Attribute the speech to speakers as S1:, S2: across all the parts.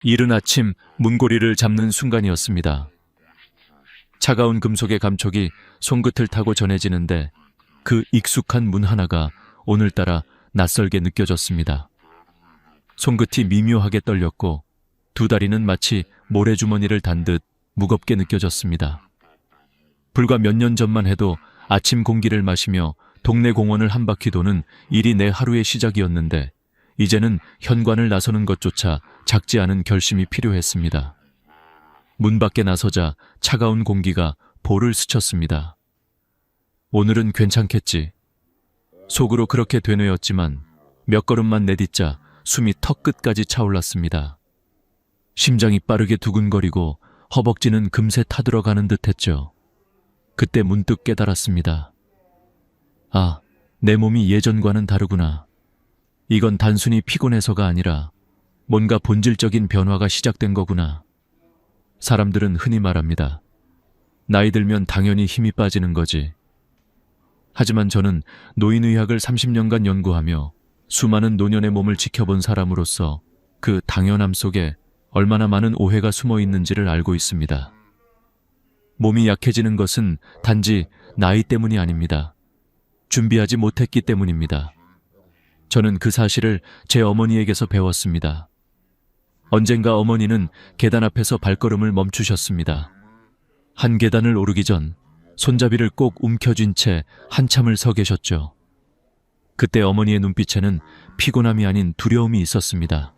S1: 이른 아침 문고리를 잡는 순간이었습니다. 차가운 금속의 감촉이 손끝을 타고 전해지는데 그 익숙한 문 하나가 오늘따라 낯설게 느껴졌습니다. 손끝이 미묘하게 떨렸고 두 다리는 마치 모래주머니를 단 듯 무겁게 느껴졌습니다. 불과 몇 년 전만 해도 아침 공기를 마시며 동네 공원을 한 바퀴 도는 일이 내 하루의 시작이었는데 이제는 현관을 나서는 것조차 작지 않은 결심이 필요했습니다. 문 밖에 나서자 차가운 공기가 볼을 스쳤습니다. 오늘은 괜찮겠지. 속으로 그렇게 되뇌었지만 몇 걸음만 내딛자 숨이 턱 끝까지 차올랐습니다. 심장이 빠르게 두근거리고 허벅지는 금세 타들어가는 듯했죠. 그때 문득 깨달았습니다. 아, 내 몸이 예전과는 다르구나. 이건 단순히 피곤해서가 아니라 뭔가 본질적인 변화가 시작된 거구나. 사람들은 흔히 말합니다. 나이 들면 당연히 힘이 빠지는 거지. 하지만 저는 노인의학을 30년간 연구하며 수많은 노년의 몸을 지켜본 사람으로서 그 당연함 속에 얼마나 많은 오해가 숨어 있는지를 알고 있습니다. 몸이 약해지는 것은 단지 나이 때문이 아닙니다. 준비하지 못했기 때문입니다. 저는 그 사실을 제 어머니에게서 배웠습니다. 언젠가 어머니는 계단 앞에서 발걸음을 멈추셨습니다. 한 계단을 오르기 전 손잡이를 꼭 움켜쥔 채 한참을 서 계셨죠. 그때 어머니의 눈빛에는 피곤함이 아닌 두려움이 있었습니다.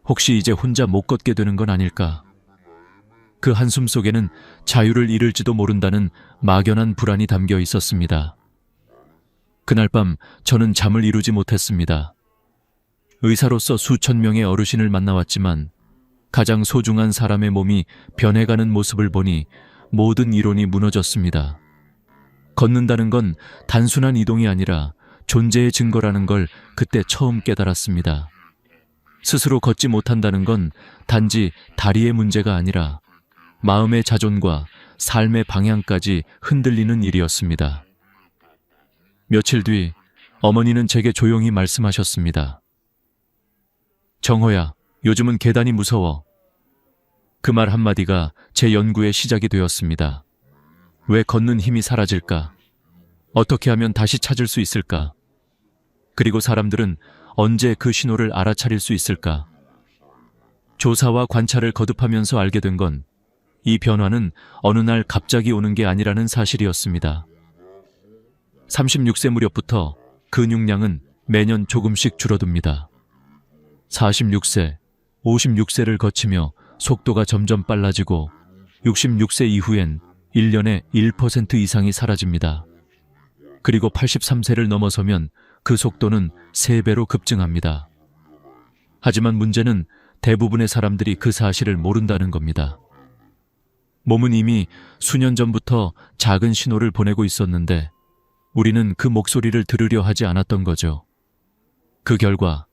S1: 혹시 이제 혼자 못 걷게 되는 건 아닐까? 그 한숨 속에는 자유를 잃을지도 모른다는 막연한 불안이 담겨 있었습니다. 그날 밤 저는 잠을 이루지 못했습니다. 의사로서 수천 명의 어르신을 만나왔지만 가장 소중한 사람의 몸이 변해가는 모습을 보니 모든 이론이 무너졌습니다. 걷는다는 건 단순한 이동이 아니라 존재의 증거라는 걸 그때 처음 깨달았습니다. 스스로 걷지 못한다는 건 단지 다리의 문제가 아니라 마음의 자존과 삶의 방향까지 흔들리는 일이었습니다. 며칠 뒤 어머니는 제게 조용히 말씀하셨습니다. 정호야, 요즘은 계단이 무서워. 그 말 한마디가 제 연구의 시작이 되었습니다. 왜 걷는 힘이 사라질까? 어떻게 하면 다시 찾을 수 있을까? 그리고 사람들은 언제 그 신호를 알아차릴 수 있을까? 조사와 관찰을 거듭하면서 알게 된 건 이 변화는 어느 날 갑자기 오는 게 아니라는 사실이었습니다. 36세 무렵부터 근육량은 매년 조금씩 줄어듭니다. 46세, 56세를 거치며 속도가 점점 빨라지고 66세 이후엔 1년에 1% 이상이 사라집니다. 그리고 83세를 넘어서면 그 속도는 3배로 급증합니다. 하지만 문제는 대부분의 사람들이 그 사실을 모른다는 겁니다. 몸은 이미 수년 전부터 작은 신호를 보내고 있었는데 우리는 그 목소리를 들으려 하지 않았던 거죠. 그 결과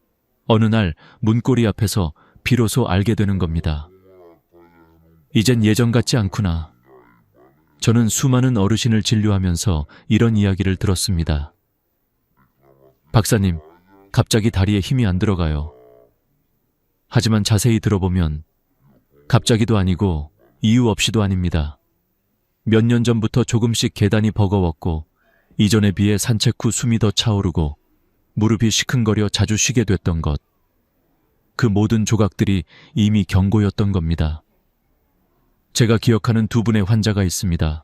S1: 어느 날 문고리 앞에서 비로소 알게 되는 겁니다. 이젠 예전 같지 않구나. 저는 수많은 어르신을 진료하면서 이런 이야기를 들었습니다. 박사님, 갑자기 다리에 힘이 안 들어가요. 하지만 자세히 들어보면 갑자기도 아니고 이유 없이도 아닙니다. 몇 년 전부터 조금씩 계단이 버거웠고 이전에 비해 산책 후 숨이 더 차오르고 무릎이 시큰거려 자주 쉬게 됐던 것. 그 모든 조각들이 이미 경고였던 겁니다. 제가 기억하는 두 분의 환자가 있습니다.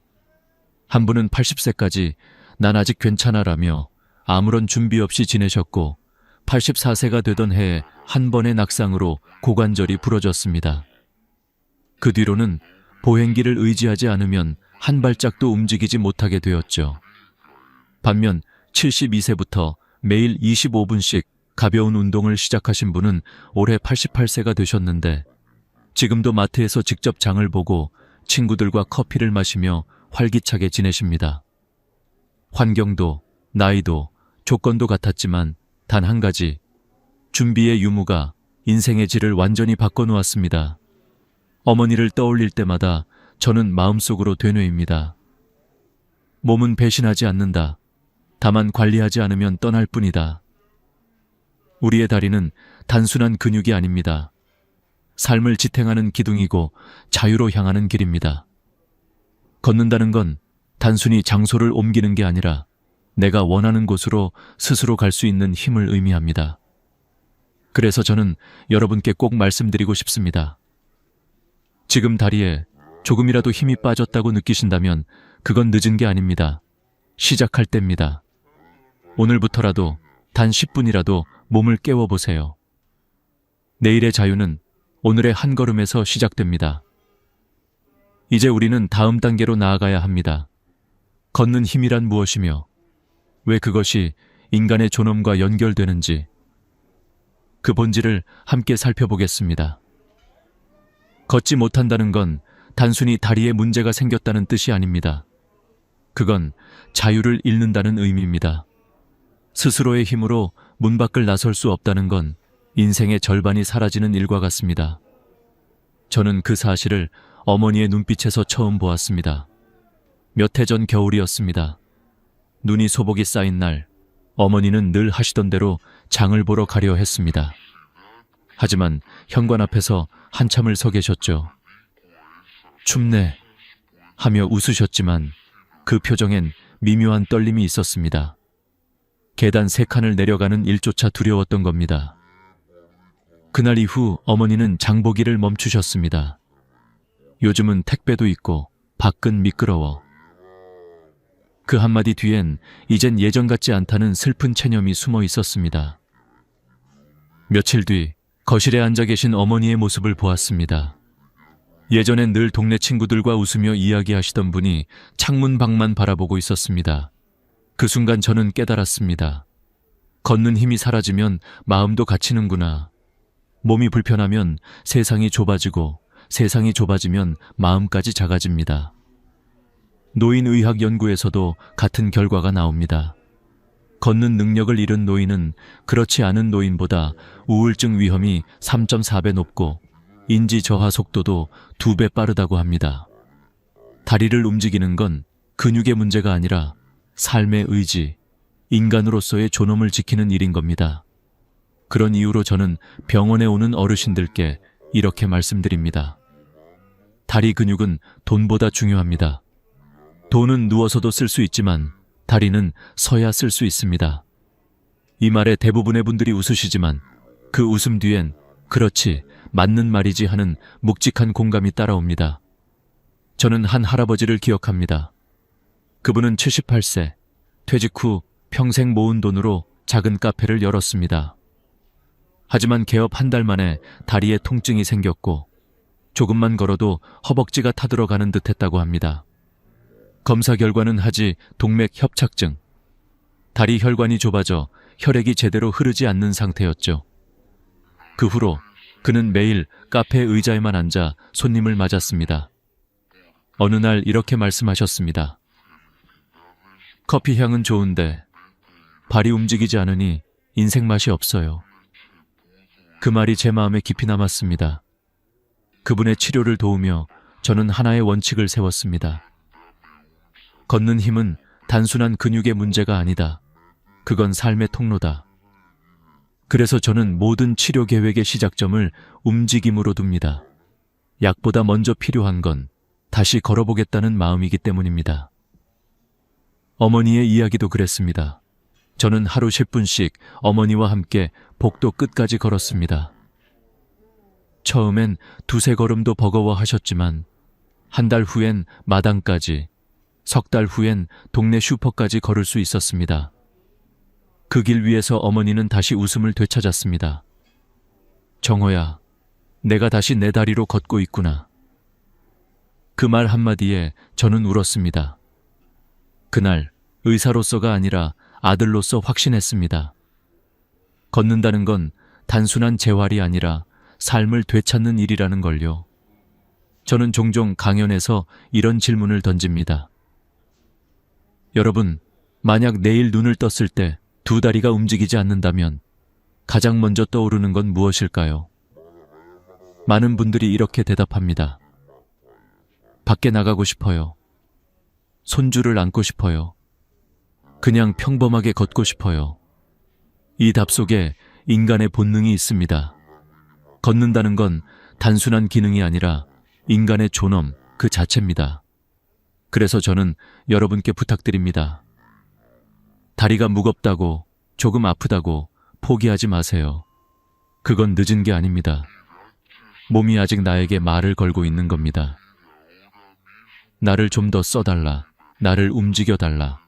S1: 한 분은 80세까지 난 아직 괜찮아라며 아무런 준비 없이 지내셨고 84세가 되던 해에 한 번의 낙상으로 고관절이 부러졌습니다. 그 뒤로는 보행기를 의지하지 않으면 한 발짝도 움직이지 못하게 되었죠. 반면 72세부터 매일 25분씩 가벼운 운동을 시작하신 분은 올해 88세가 되셨는데 지금도 마트에서 직접 장을 보고 친구들과 커피를 마시며 활기차게 지내십니다. 환경도 나이도 조건도 같았지만 단 한 가지, 준비의 유무가 인생의 질을 완전히 바꿔놓았습니다. 어머니를 떠올릴 때마다 저는 마음속으로 되뇌입니다. 몸은 배신하지 않는다. 다만 관리하지 않으면 떠날 뿐이다. 우리의 다리는 단순한 근육이 아닙니다. 삶을 지탱하는 기둥이고 자유로 향하는 길입니다. 걷는다는 건 단순히 장소를 옮기는 게 아니라 내가 원하는 곳으로 스스로 갈 수 있는 힘을 의미합니다. 그래서 저는 여러분께 꼭 말씀드리고 싶습니다. 지금 다리에 조금이라도 힘이 빠졌다고 느끼신다면 그건 늦은 게 아닙니다. 시작할 때입니다. 오늘부터라도 단 10분이라도 몸을 깨워보세요. 내일의 자유는 오늘의 한 걸음에서 시작됩니다. 이제 우리는 다음 단계로 나아가야 합니다. 걷는 힘이란 무엇이며 왜 그것이 인간의 존엄과 연결되는지 그 본질을 함께 살펴보겠습니다. 걷지 못한다는 건 단순히 다리에 문제가 생겼다는 뜻이 아닙니다. 그건 자유를 잃는다는 의미입니다. 스스로의 힘으로 문 밖을 나설 수 없다는 건 인생의 절반이 사라지는 일과 같습니다. 저는 그 사실을 어머니의 눈빛에서 처음 보았습니다. 몇 해 전 겨울이었습니다. 눈이 소복이 쌓인 날, 어머니는 늘 하시던 대로 장을 보러 가려 했습니다. 하지만 현관 앞에서 한참을 서 계셨죠. 춥네 하며 웃으셨지만 그 표정엔 미묘한 떨림이 있었습니다. 계단 3칸을 내려가는 일조차 두려웠던 겁니다. 그날 이후 어머니는 장보기를 멈추셨습니다. 요즘은 택배도 있고 밖은 미끄러워. 그 한마디 뒤엔 이젠 예전 같지 않다는 슬픈 체념이 숨어 있었습니다. 며칠 뒤 거실에 앉아 계신 어머니의 모습을 보았습니다. 예전엔 늘 동네 친구들과 웃으며 이야기하시던 분이 창문 밖만 바라보고 있었습니다. 그 순간 저는 깨달았습니다. 걷는 힘이 사라지면 마음도 갇히는구나. 몸이 불편하면 세상이 좁아지고 세상이 좁아지면 마음까지 작아집니다. 노인의학 연구에서도 같은 결과가 나옵니다. 걷는 능력을 잃은 노인은 그렇지 않은 노인보다 우울증 위험이 3.4배 높고 인지 저하 속도도 2배 빠르다고 합니다. 다리를 움직이는 건 근육의 문제가 아니라 삶의 의지, 인간으로서의 존엄을 지키는 일인 겁니다. 그런 이유로 저는 병원에 오는 어르신들께 이렇게 말씀드립니다. 다리 근육은 돈보다 중요합니다. 돈은 누워서도 쓸 수 있지만 다리는 서야 쓸 수 있습니다. 이 말에 대부분의 분들이 웃으시지만 그 웃음 뒤엔 그렇지, 맞는 말이지 하는 묵직한 공감이 따라옵니다. 저는 한 할아버지를 기억합니다. 그분은 78세, 퇴직 후 평생 모은 돈으로 작은 카페를 열었습니다. 하지만 개업 한 달 만에 다리에 통증이 생겼고 조금만 걸어도 허벅지가 타들어가는 듯 했다고 합니다. 검사 결과는 하지 동맥 협착증. 다리 혈관이 좁아져 혈액이 제대로 흐르지 않는 상태였죠. 그 후로 그는 매일 카페 의자에만 앉아 손님을 맞았습니다. 어느 날 이렇게 말씀하셨습니다. 커피 향은 좋은데 발이 움직이지 않으니 인생 맛이 없어요. 그 말이 제 마음에 깊이 남았습니다. 그분의 치료를 도우며 저는 하나의 원칙을 세웠습니다. 걷는 힘은 단순한 근육의 문제가 아니다. 그건 삶의 통로다. 그래서 저는 모든 치료 계획의 시작점을 움직임으로 둡니다. 약보다 먼저 필요한 건 다시 걸어보겠다는 마음이기 때문입니다. 어머니의 이야기도 그랬습니다. 저는 하루 10분씩 어머니와 함께 복도 끝까지 걸었습니다. 처음엔 2-3걸음도 버거워하셨지만 한 달 후엔 마당까지, 석 달 후엔 동네 슈퍼까지 걸을 수 있었습니다. 그 길 위에서 어머니는 다시 웃음을 되찾았습니다. 정호야, 내가 다시 내 다리로 걷고 있구나. 그 말 한마디에 저는 울었습니다. 그날 의사로서가 아니라 아들로서 확신했습니다. 걷는다는 건 단순한 재활이 아니라 삶을 되찾는 일이라는 걸요. 저는 종종 강연에서 이런 질문을 던집니다. 여러분, 만약 내일 눈을 떴을 때 2다리가 움직이지 않는다면 가장 먼저 떠오르는 건 무엇일까요? 많은 분들이 이렇게 대답합니다. 밖에 나가고 싶어요. 손주를 안고 싶어요. 그냥 평범하게 걷고 싶어요. 이 답 속에 인간의 본능이 있습니다. 걷는다는 건 단순한 기능이 아니라 인간의 존엄 그 자체입니다. 그래서 저는 여러분께 부탁드립니다. 다리가 무겁다고, 조금 아프다고 포기하지 마세요. 그건 늦은 게 아닙니다. 몸이 아직 나에게 말을 걸고 있는 겁니다. 나를 좀 더 써달라. 나를 움직여달라.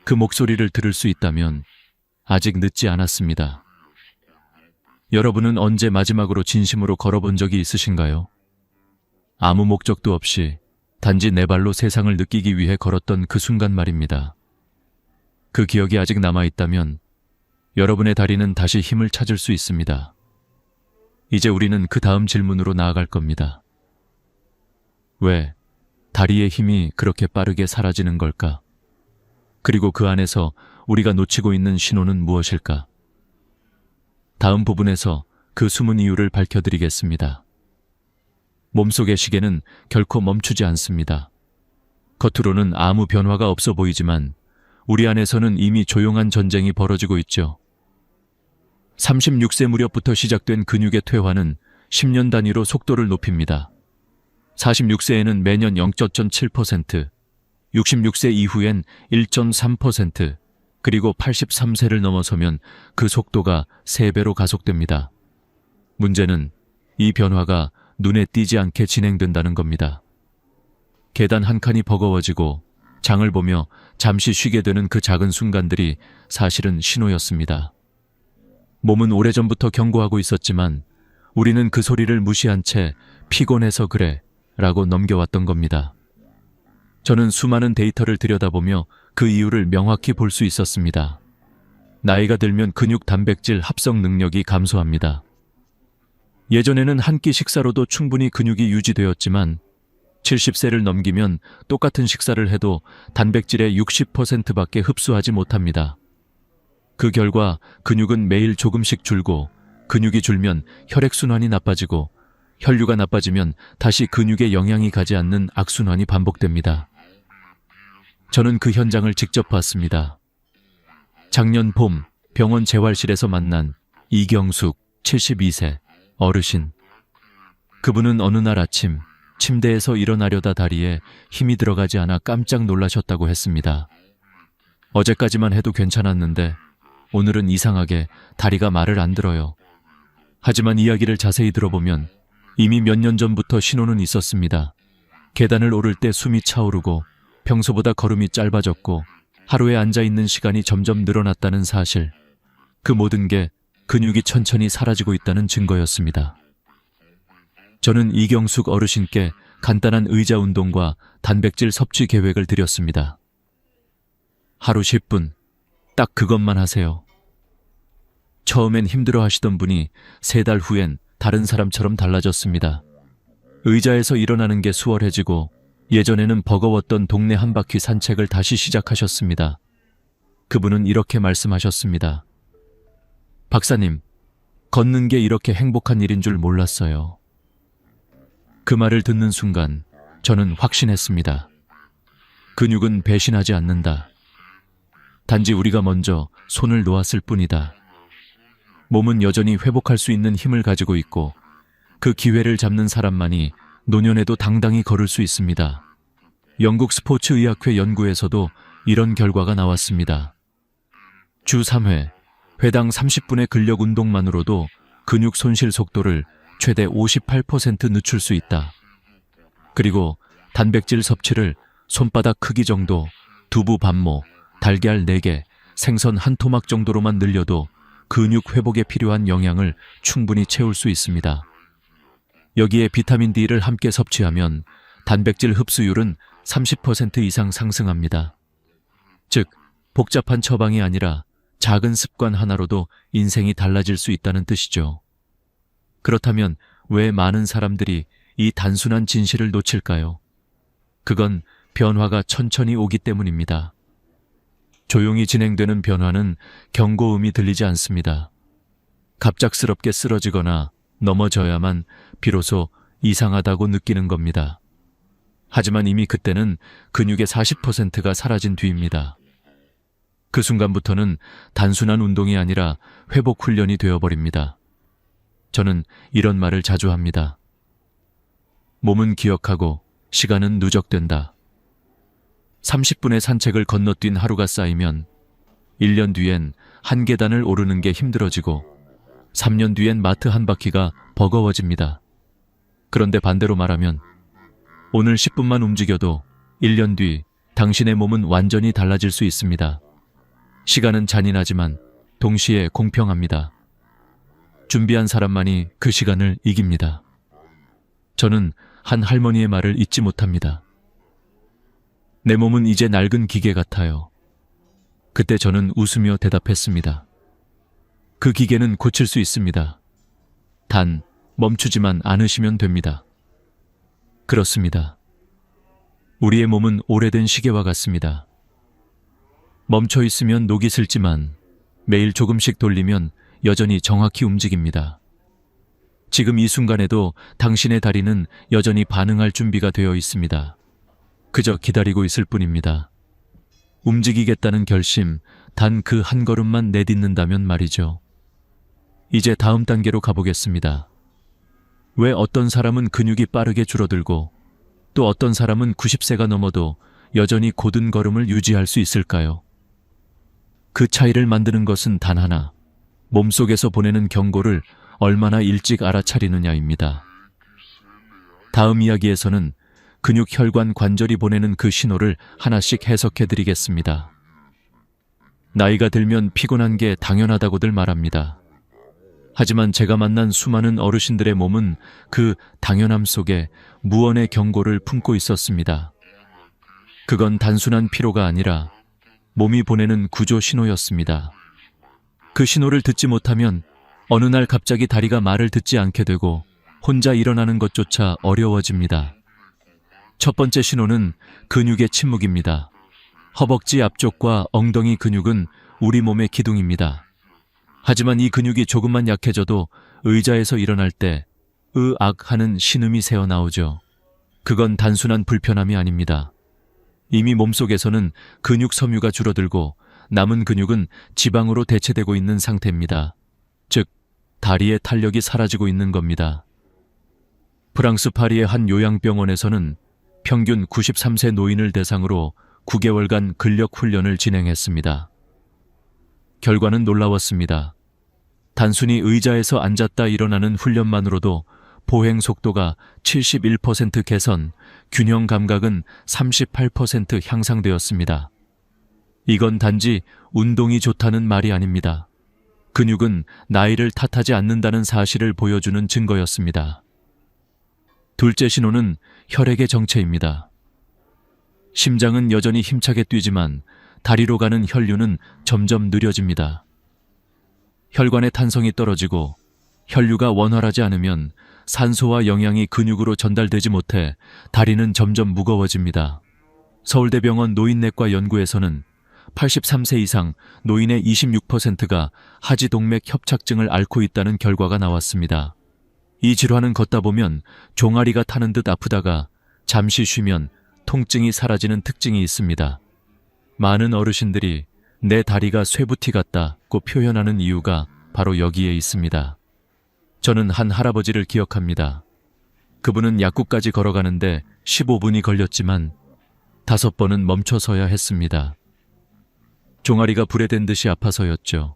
S1: 그 목소리를 들을 수 있다면 아직 늦지 않았습니다. 여러분은 언제 마지막으로 진심으로 걸어본 적이 있으신가요? 아무 목적도 없이 단지 내 발로 세상을 느끼기 위해 걸었던 그 순간 말입니다. 그 기억이 아직 남아있다면 여러분의 다리는 다시 힘을 찾을 수 있습니다. 이제 우리는 그 다음 질문으로 나아갈 겁니다. 왜 다리의 힘이 그렇게 빠르게 사라지는 걸까? 그리고 그 안에서 우리가 놓치고 있는 신호는 무엇일까? 다음 부분에서 그 숨은 이유를 밝혀드리겠습니다. 몸속의 시계는 결코 멈추지 않습니다. 겉으로는 아무 변화가 없어 보이지만 우리 안에서는 이미 조용한 전쟁이 벌어지고 있죠. 36세 무렵부터 시작된 근육의 퇴화는 10년 단위로 속도를 높입니다. 46세에는 매년 0.7%, 66세 이후엔 1.3%, 그리고 83세를 넘어서면 그 속도가 3배로 가속됩니다. 문제는 이 변화가 눈에 띄지 않게 진행된다는 겁니다. 계단 한 칸이 버거워지고 장을 보며 잠시 쉬게 되는 그 작은 순간들이 사실은 신호였습니다. 몸은 오래전부터 경고하고 있었지만 우리는 그 소리를 무시한 채 피곤해서 그래 라고 넘겨왔던 겁니다. 저는 수많은 데이터를 들여다보며 그 이유를 명확히 볼 수 있었습니다. 나이가 들면 근육 단백질 합성 능력이 감소합니다. 예전에는 한 끼 식사로도 충분히 근육이 유지되었지만 70세를 넘기면 똑같은 식사를 해도 단백질의 60%밖에 흡수하지 못합니다. 그 결과 근육은 매일 조금씩 줄고 근육이 줄면 혈액순환이 나빠지고 혈류가 나빠지면 다시 근육에 영향이 가지 않는 악순환이 반복됩니다. 저는 그 현장을 직접 봤습니다. 작년 봄 병원 재활실에서 만난 이경숙 72세 어르신. 그분은 어느 날 아침 침대에서 일어나려다 다리에 힘이 들어가지 않아 깜짝 놀라셨다고 했습니다. 어제까지만 해도 괜찮았는데 오늘은 이상하게 다리가 말을 안 들어요. 하지만 이야기를 자세히 들어보면 이미 몇 년 전부터 신호는 있었습니다. 계단을 오를 때 숨이 차오르고 평소보다 걸음이 짧아졌고 하루에 앉아있는 시간이 점점 늘어났다는 사실. 그 모든 게 근육이 천천히 사라지고 있다는 증거였습니다. 저는 이경숙 어르신께 간단한 의자 운동과 단백질 섭취 계획을 드렸습니다. 하루 10분, 딱 그것만 하세요. 처음엔 힘들어 하시던 분이 3달 후엔 다른 사람처럼 달라졌습니다. 의자에서 일어나는 게 수월해지고 예전에는 버거웠던 동네 한 바퀴 산책을 다시 시작하셨습니다. 그분은 이렇게 말씀하셨습니다. 박사님, 걷는 게 이렇게 행복한 일인 줄 몰랐어요. 그 말을 듣는 순간 저는 확신했습니다. 근육은 배신하지 않는다. 단지 우리가 먼저 손을 놓았을 뿐이다. 몸은 여전히 회복할 수 있는 힘을 가지고 있고 그 기회를 잡는 사람만이 노년에도 당당히 걸을 수 있습니다. 영국 스포츠의학회 연구에서도 이런 결과가 나왔습니다. 주 3회, 회당 30분의 근력 운동만으로도 근육 손실 속도를 최대 58% 늦출 수 있다. 그리고 단백질 섭취를 손바닥 크기 정도, 두부 반모, 달걀 4개, 생선 한 토막 정도로만 늘려도 근육 회복에 필요한 영양을 충분히 채울 수 있습니다. 여기에 비타민 D를 함께 섭취하면 단백질 흡수율은 30% 이상 상승합니다. 즉, 복잡한 처방이 아니라 작은 습관 하나로도 인생이 달라질 수 있다는 뜻이죠. 그렇다면 왜 많은 사람들이 이 단순한 진실을 놓칠까요? 그건 변화가 천천히 오기 때문입니다. 조용히 진행되는 변화는 경고음이 들리지 않습니다. 갑작스럽게 쓰러지거나 넘어져야만 비로소 이상하다고 느끼는 겁니다. 하지만 이미 그때는 근육의 40%가 사라진 뒤입니다. 그 순간부터는 단순한 운동이 아니라 회복 훈련이 되어버립니다. 저는 이런 말을 자주 합니다. 몸은 기억하고 시간은 누적된다. 30분의 산책을 건너뛴 하루가 쌓이면 1년 뒤엔 한 계단을 오르는 게 힘들어지고 3년 뒤엔 마트 한 바퀴가 버거워집니다. 그런데 반대로 말하면 오늘 10분만 움직여도 1년 뒤 당신의 몸은 완전히 달라질 수 있습니다. 시간은 잔인하지만 동시에 공평합니다. 준비한 사람만이 그 시간을 이깁니다. 저는 한 할머니의 말을 잊지 못합니다. 내 몸은 이제 낡은 기계 같아요. 그때 저는 웃으며 대답했습니다. 그 기계는 고칠 수 있습니다. 단 멈추지만 않으시면 됩니다. 그렇습니다. 우리의 몸은 오래된 시계와 같습니다. 멈춰 있으면 녹이 슬지만 매일 조금씩 돌리면 여전히 정확히 움직입니다. 지금 이 순간에도 당신의 다리는 여전히 반응할 준비가 되어 있습니다. 그저 기다리고 있을 뿐입니다. 움직이겠다는 결심, 단 그 한 걸음만 내딛는다면 말이죠. 이제 다음 단계로 가보겠습니다. 왜 어떤 사람은 근육이 빠르게 줄어들고 또 어떤 사람은 90세가 넘어도 여전히 곧은 걸음을 유지할 수 있을까요? 그 차이를 만드는 것은 단 하나, 몸속에서 보내는 경고를 얼마나 일찍 알아차리느냐입니다. 다음 이야기에서는 근육, 혈관, 관절이 보내는 그 신호를 하나씩 해석해 드리겠습니다. 나이가 들면 피곤한 게 당연하다고들 말합니다. 하지만 제가 만난 수많은 어르신들의 몸은 그 당연함 속에 무언의 경고를 품고 있었습니다. 그건 단순한 피로가 아니라 몸이 보내는 구조 신호였습니다. 그 신호를 듣지 못하면 어느 날 갑자기 다리가 말을 듣지 않게 되고 혼자 일어나는 것조차 어려워집니다. 첫 번째 신호는 근육의 침묵입니다. 허벅지 앞쪽과 엉덩이 근육은 우리 몸의 기둥입니다. 하지만 이 근육이 조금만 약해져도 의자에서 일어날 때 으악 하는 신음이 새어나오죠. 그건 단순한 불편함이 아닙니다. 이미 몸속에서는 근육 섬유가 줄어들고 남은 근육은 지방으로 대체되고 있는 상태입니다. 즉, 다리의 탄력이 사라지고 있는 겁니다. 프랑스 파리의 한 요양병원에서는 평균 93세 노인을 대상으로 9개월간 근력 훈련을 진행했습니다. 결과는 놀라웠습니다. 단순히 의자에서 앉았다 일어나는 훈련만으로도 보행 속도가 71% 개선, 균형 감각은 38% 향상되었습니다. 이건 단지 운동이 좋다는 말이 아닙니다. 근육은 나이를 탓하지 않는다는 사실을 보여주는 증거였습니다. 둘째 신호는 혈액의 정체입니다. 심장은 여전히 힘차게 뛰지만 다리로 가는 혈류는 점점 느려집니다. 혈관의 탄성이 떨어지고 혈류가 원활하지 않으면 산소와 영양이 근육으로 전달되지 못해 다리는 점점 무거워집니다. 서울대병원 노인내과 연구에서는 83세 이상 노인의 26%가 하지동맥 협착증을 앓고 있다는 결과가 나왔습니다. 이 질환은 걷다 보면 종아리가 타는 듯 아프다가 잠시 쉬면 통증이 사라지는 특징이 있습니다. 많은 어르신들이 내 다리가 쇠부티 같다고 표현하는 이유가 바로 여기에 있습니다. 저는 한 할아버지를 기억합니다. 그분은 약국까지 걸어가는데 15분이 걸렸지만 5번은 멈춰서야 했습니다. 종아리가 불에 댄 듯이 아파서였죠.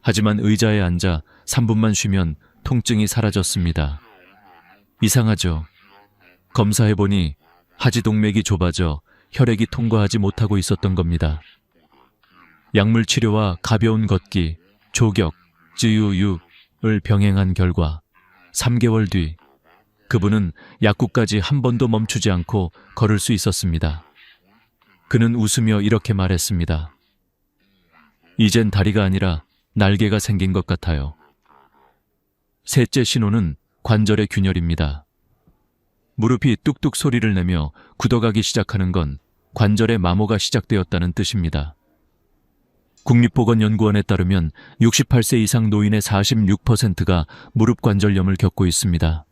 S1: 하지만 의자에 앉아 3분만 쉬면 통증이 사라졌습니다. 이상하죠? 검사해보니 하지동맥이 좁아져 혈액이 통과하지 못하고 있었던 겁니다. 약물 치료와 가벼운 걷기, 조격, 쯔유유를 병행한 결과 3개월 뒤 그분은 약국까지 한 번도 멈추지 않고 걸을 수 있었습니다. 그는 웃으며 이렇게 말했습니다. 이젠 다리가 아니라 날개가 생긴 것 같아요. 셋째 신호는 관절의 균열입니다. 무릎이 뚝뚝 소리를 내며 굳어가기 시작하는 건 관절의 마모가 시작되었다는 뜻입니다. 국립보건연구원에 따르면 68세 이상 노인의 46%가 무릎 관절염을 겪고 있습니다.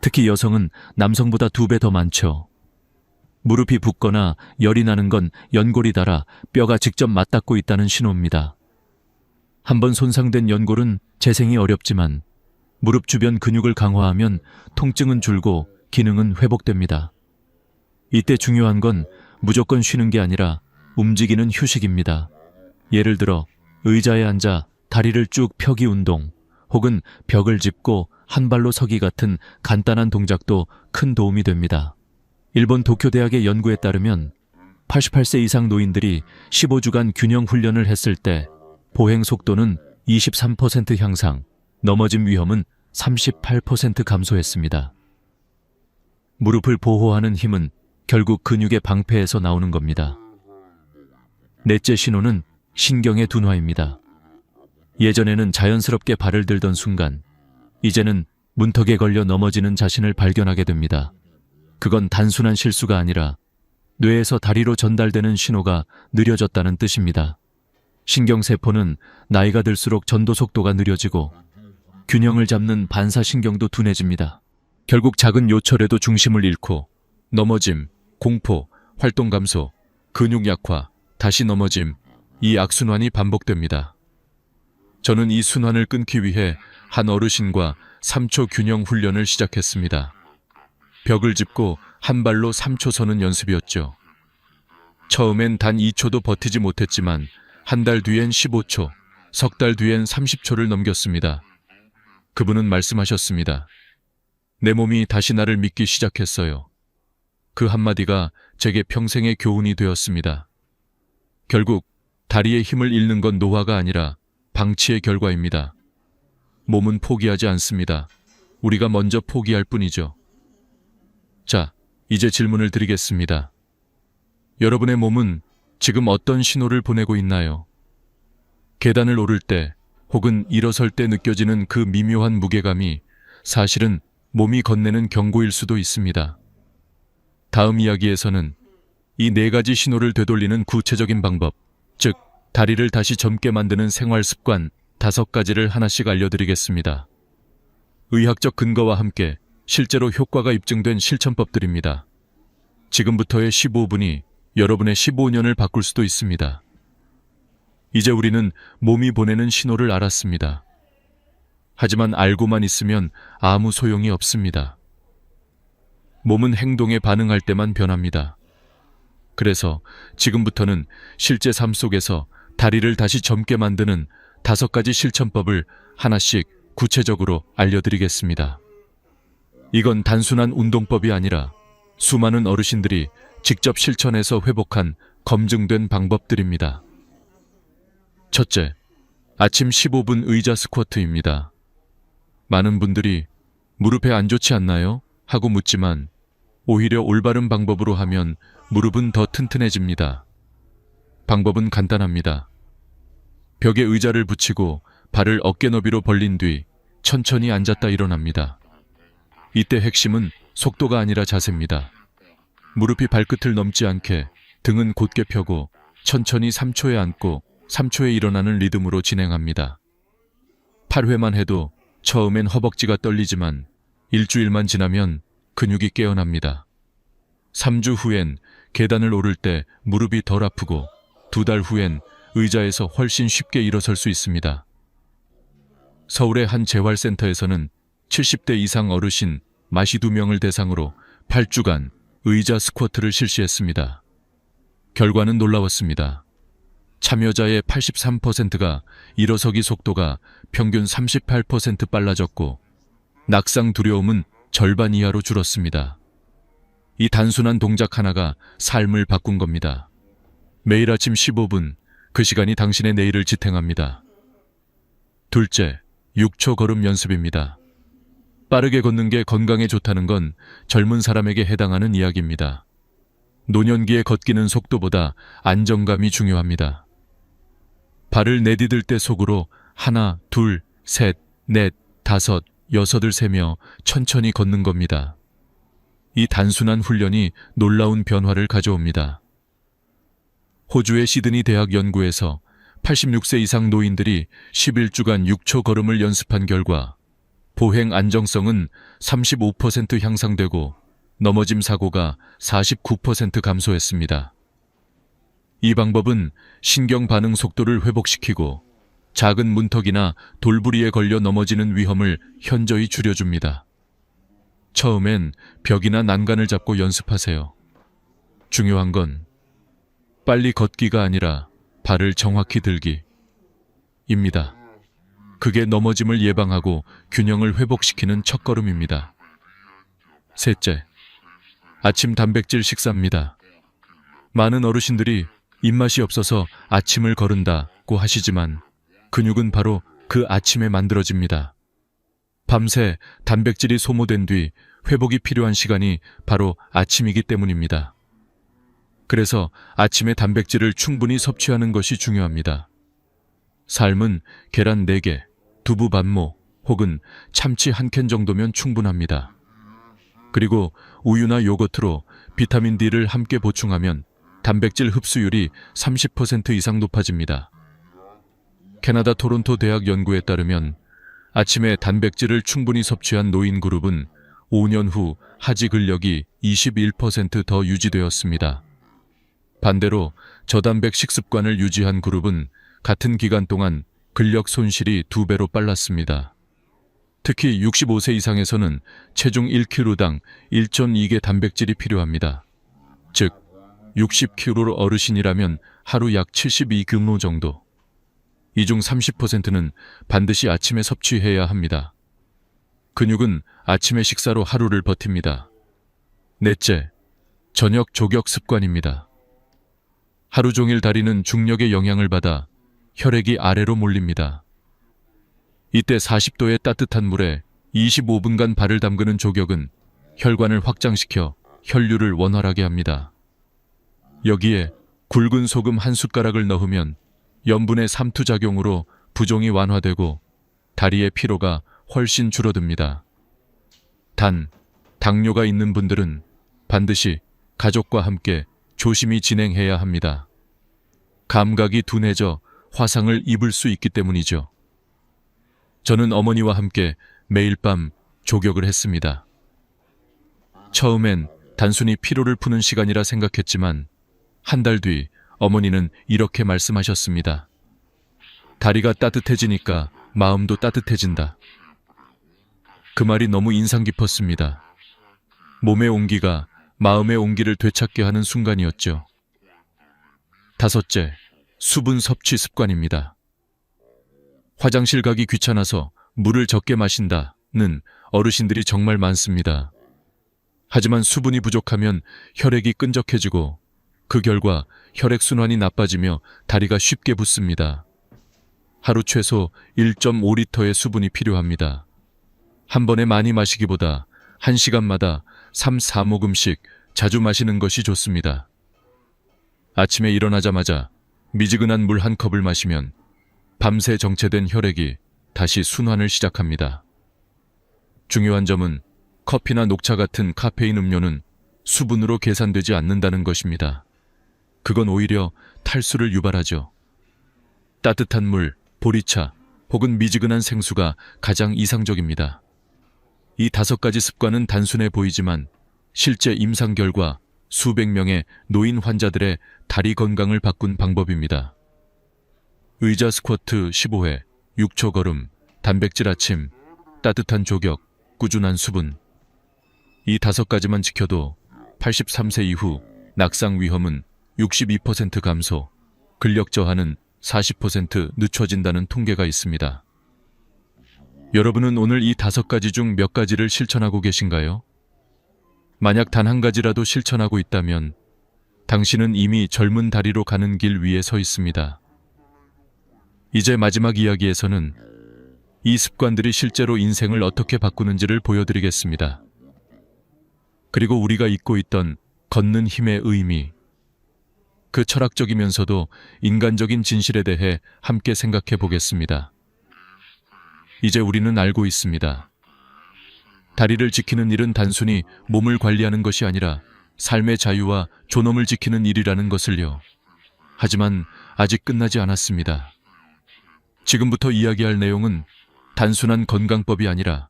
S1: 특히 여성은 남성보다 2배 더 많죠. 무릎이 붓거나 열이 나는 건 연골이 닳아 뼈가 직접 맞닿고 있다는 신호입니다. 한번 손상된 연골은 재생이 어렵지만 무릎 주변 근육을 강화하면 통증은 줄고 기능은 회복됩니다. 이때 중요한 건 무조건 쉬는 게 아니라 움직이는 휴식입니다. 예를 들어 의자에 앉아 다리를 쭉 펴기 운동, 혹은 벽을 짚고 한 발로 서기 같은 간단한 동작도 큰 도움이 됩니다. 일본 도쿄대학의 연구에 따르면 88세 이상 노인들이 15주간 균형 훈련을 했을 때 보행 속도는 23% 향상, 넘어짐 위험은 38% 감소했습니다. 무릎을 보호하는 힘은 결국 근육의 방패에서 나오는 겁니다. 넷째 신호는 신경의 둔화입니다. 예전에는 자연스럽게 발을 들던 순간, 이제는 문턱에 걸려 넘어지는 자신을 발견하게 됩니다. 그건 단순한 실수가 아니라 뇌에서 다리로 전달되는 신호가 느려졌다는 뜻입니다. 신경세포는 나이가 들수록 전도 속도가 느려지고 균형을 잡는 반사신경도 둔해집니다. 결국 작은 요철에도 중심을 잃고 넘어짐, 공포, 활동 감소, 근육 약화, 다시 넘어짐, 이 악순환이 반복됩니다. 저는 이 순환을 끊기 위해 한 어르신과 3초 균형 훈련을 시작했습니다. 벽을 짚고 한 발로 3초 서는 연습이었죠. 처음엔 단 2초도 버티지 못했지만 한 달 뒤엔 15초, 석 달 뒤엔 30초를 넘겼습니다. 그분은 말씀하셨습니다. 내 몸이 다시 나를 믿기 시작했어요. 그 한마디가 제게 평생의 교훈이 되었습니다. 결국 다리의 힘을 잃는 건 노화가 아니라 방치의 결과입니다. 몸은 포기하지 않습니다. 우리가 먼저 포기할 뿐이죠. 자, 이제 질문을 드리겠습니다. 여러분의 몸은 지금 어떤 신호를 보내고 있나요? 계단을 오를 때 혹은 일어설 때 느껴지는 그 미묘한 무게감이 사실은 몸이 건네는 경고일 수도 있습니다. 다음 이야기에서는 이 4가지 신호를 되돌리는 구체적인 방법, 즉 다리를 다시 젊게 만드는 생활 습관 5가지를 하나씩 알려드리겠습니다. 의학적 근거와 함께 실제로 효과가 입증된 실천법들입니다. 지금부터의 15분이 여러분의 15년을 바꿀 수도 있습니다. 이제 우리는 몸이 보내는 신호를 알았습니다. 하지만 알고만 있으면 아무 소용이 없습니다. 몸은 행동에 반응할 때만 변합니다. 그래서 지금부터는 실제 삶 속에서 다리를 다시 젊게 만드는 5가지 실천법을 하나씩 구체적으로 알려드리겠습니다. 이건 단순한 운동법이 아니라 수많은 어르신들이 직접 실천해서 회복한 검증된 방법들입니다. 첫째, 아침 15분 의자 스쿼트입니다. 많은 분들이 무릎에 안 좋지 않나요? 하고 묻지만 오히려 올바른 방법으로 하면 무릎은 더 튼튼해집니다. 방법은 간단합니다. 벽에 의자를 붙이고 발을 어깨 너비로 벌린 뒤 천천히 앉았다 일어납니다. 이때 핵심은 속도가 아니라 자세입니다. 무릎이 발끝을 넘지 않게 등은 곧게 펴고 천천히 3초에 앉고 3초에 일어나는 리듬으로 진행합니다. 8회만 해도 처음엔 허벅지가 떨리지만 일주일만 지나면 근육이 깨어납니다. 3주 후엔 계단을 오를 때 무릎이 덜 아프고 2달 후엔 의자에서 훨씬 쉽게 일어설 수 있습니다. 서울의 한 재활센터에서는 70대 이상 어르신 42명을 대상으로 8주간 의자 스쿼트를 실시했습니다. 결과는 놀라웠습니다. 참여자의 83%가 일어서기 속도가 평균 38% 빨라졌고 낙상 두려움은 절반 이하로 줄었습니다. 이 단순한 동작 하나가 삶을 바꾼 겁니다. 매일 아침 15분, 그 시간이 당신의 내일을 지탱합니다. 둘째, 6초 걸음 연습입니다. 빠르게 걷는 게 건강에 좋다는 건 젊은 사람에게 해당하는 이야기입니다. 노년기에 걷기는 속도보다 안정감이 중요합니다. 발을 내디딜 때 속으로 하나, 둘, 셋, 넷, 다섯, 여섯을 세며 천천히 걷는 겁니다. 이 단순한 훈련이 놀라운 변화를 가져옵니다. 호주의 시드니 대학 연구에서 86세 이상 노인들이 11주간 6초 걸음을 연습한 결과 보행 안정성은 35% 향상되고 넘어짐 사고가 49% 감소했습니다. 이 방법은 신경 반응 속도를 회복시키고 작은 문턱이나 돌부리에 걸려 넘어지는 위험을 현저히 줄여줍니다. 처음엔 벽이나 난간을 잡고 연습하세요. 중요한 건 빨리 걷기가 아니라 발을 정확히 들기입니다. 그게 넘어짐을 예방하고 균형을 회복시키는 첫걸음입니다. 셋째, 아침 단백질 식사입니다. 많은 어르신들이 입맛이 없어서 아침을 거른다고 하시지만 근육은 바로 그 아침에 만들어집니다. 밤새 단백질이 소모된 뒤 회복이 필요한 시간이 바로 아침이기 때문입니다. 그래서 아침에 단백질을 충분히 섭취하는 것이 중요합니다. 삶은 계란 4개, 두부 반모 혹은 참치 1캔 정도면 충분합니다. 그리고 우유나 요거트로 비타민 D를 함께 보충하면 단백질 흡수율이 30% 이상 높아집니다. 캐나다 토론토 대학 연구에 따르면 아침에 단백질을 충분히 섭취한 노인 그룹은 5년 후 하지 근력이 21% 더 유지되었습니다. 반대로 저단백 식습관을 유지한 그룹은 같은 기간 동안 근력 손실이 2배로 빨랐습니다. 특히 65세 이상에서는 체중 1kg당 1.2개 단백질이 필요합니다. 즉, 60kg 어르신이라면 하루 약 72g 정도. 이 중 30%는 반드시 아침에 섭취해야 합니다. 근육은 아침의 식사로 하루를 버팁니다. 넷째, 저녁 조격 습관입니다. 하루 종일 다리는 중력의 영향을 받아 혈액이 아래로 몰립니다. 이때 40도의 따뜻한 물에 25분간 발을 담그는 조격은 혈관을 확장시켜 혈류를 원활하게 합니다. 여기에 굵은 소금 1숟가락을 넣으면 염분의 삼투작용으로 부종이 완화되고 다리의 피로가 훨씬 줄어듭니다. 단, 당뇨가 있는 분들은 반드시 가족과 함께 조심히 진행해야 합니다. 감각이 둔해져 화상을 입을 수 있기 때문이죠. 저는 어머니와 함께 매일 밤 조격을 했습니다. 처음엔 단순히 피로를 푸는 시간이라 생각했지만 한 달 뒤 어머니는 이렇게 말씀하셨습니다. 다리가 따뜻해지니까 마음도 따뜻해진다. 그 말이 너무 인상 깊었습니다. 몸의 온기가 마음의 온기를 되찾게 하는 순간이었죠. 다섯째, 수분 섭취 습관입니다. 화장실 가기 귀찮아서 물을 적게 마신다는 어르신들이 정말 많습니다. 하지만 수분이 부족하면 혈액이 끈적해지고 그 결과 혈액순환이 나빠지며 다리가 쉽게 붓습니다. 하루 최소 1.5리터의 수분이 필요합니다. 한 번에 많이 마시기보다 1시간마다 3, 4모금씩 자주 마시는 것이 좋습니다. 아침에 일어나자마자 미지근한 물 한 컵을 마시면 밤새 정체된 혈액이 다시 순환을 시작합니다. 중요한 점은 커피나 녹차 같은 카페인 음료는 수분으로 계산되지 않는다는 것입니다. 그건 오히려 탈수를 유발하죠. 따뜻한 물, 보리차 혹은 미지근한 생수가 가장 이상적입니다. 이 5가지 습관은 단순해 보이지만 실제 임상 결과 수백 명의 노인 환자들의 다리 건강을 바꾼 방법입니다. 의자 스쿼트 15회, 6초 걸음, 단백질 아침, 따뜻한 조격, 꾸준한 수분. 이 5가지만 지켜도 83세 이후 낙상 위험은 62% 감소, 근력 저하는 40% 늦춰진다는 통계가 있습니다. 여러분은 오늘 이 5가지 중 몇 가지를 실천하고 계신가요? 만약 단 한 가지라도 실천하고 있다면 당신은 이미 젊은 다리로 가는 길 위에 서 있습니다. 이제 마지막 이야기에서는 이 습관들이 실제로 인생을 어떻게 바꾸는지를 보여드리겠습니다. 그리고 우리가 잊고 있던 걷는 힘의 의미, 그 철학적이면서도 인간적인 진실에 대해 함께 생각해 보겠습니다. 이제 우리는 알고 있습니다. 다리를 지키는 일은 단순히 몸을 관리하는 것이 아니라 삶의 자유와 존엄을 지키는 일이라는 것을요. 하지만 아직 끝나지 않았습니다. 지금부터 이야기할 내용은 단순한 건강법이 아니라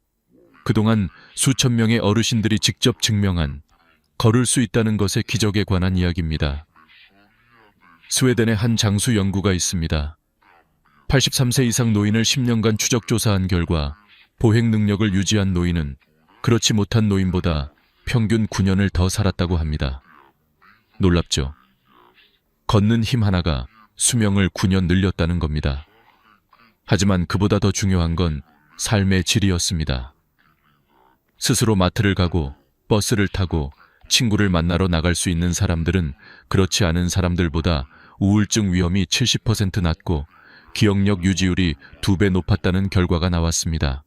S1: 그동안 수천 명의 어르신들이 직접 증명한 걸을 수 있다는 것의 기적에 관한 이야기입니다. 스웨덴의 한 장수 연구가 있습니다. 83세 이상 노인을 10년간 추적 조사한 결과 보행 능력을 유지한 노인은 그렇지 못한 노인보다 평균 9년을 더 살았다고 합니다. 놀랍죠? 걷는 힘 하나가 수명을 9년 늘렸다는 겁니다. 하지만 그보다 더 중요한 건 삶의 질이었습니다. 스스로 마트를 가고 버스를 타고 친구를 만나러 나갈 수 있는 사람들은 그렇지 않은 사람들보다 우울증 위험이 70% 낮고 기억력 유지율이 2배 높았다는 결과가 나왔습니다.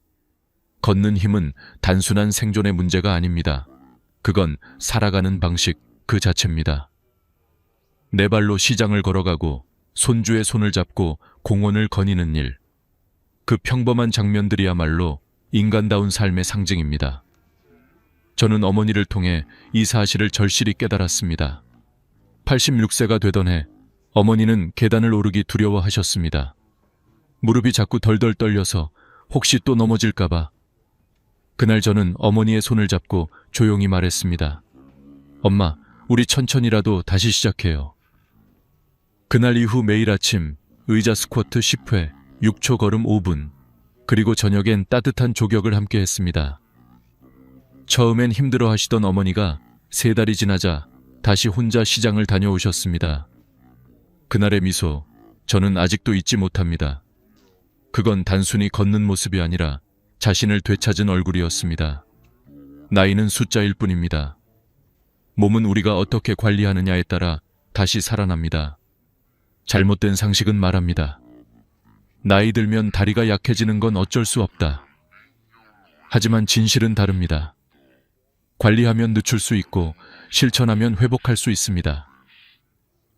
S1: 걷는 힘은 단순한 생존의 문제가 아닙니다. 그건 살아가는 방식 그 자체입니다. 네 발로 시장을 걸어가고 손주의 손을 잡고 공원을 거니는 일. 그 평범한 장면들이야말로 인간다운 삶의 상징입니다. 저는 어머니를 통해 이 사실을 절실히 깨달았습니다. 86세가 되던 해 어머니는 계단을 오르기 두려워하셨습니다. 무릎이 자꾸 덜덜 떨려서 혹시 또 넘어질까봐. 그날 저는 어머니의 손을 잡고 조용히 말했습니다. 엄마, 우리 천천히라도 다시 시작해요. 그날 이후 매일 아침 의자 스쿼트 10회, 6초 걸음 5분, 그리고 저녁엔 따뜻한 조격을 함께 했습니다. 처음엔 힘들어 하시던 어머니가 3달이 지나자 다시 혼자 시장을 다녀오셨습니다. 그날의 미소, 저는 아직도 잊지 못합니다. 그건 단순히 걷는 모습이 아니라 자신을 되찾은 얼굴이었습니다. 나이는 숫자일 뿐입니다. 몸은 우리가 어떻게 관리하느냐에 따라 다시 살아납니다. 잘못된 상식은 말합니다. 나이 들면 다리가 약해지는 건 어쩔 수 없다. 하지만 진실은 다릅니다. 관리하면 늦출 수 있고 실천하면 회복할 수 있습니다.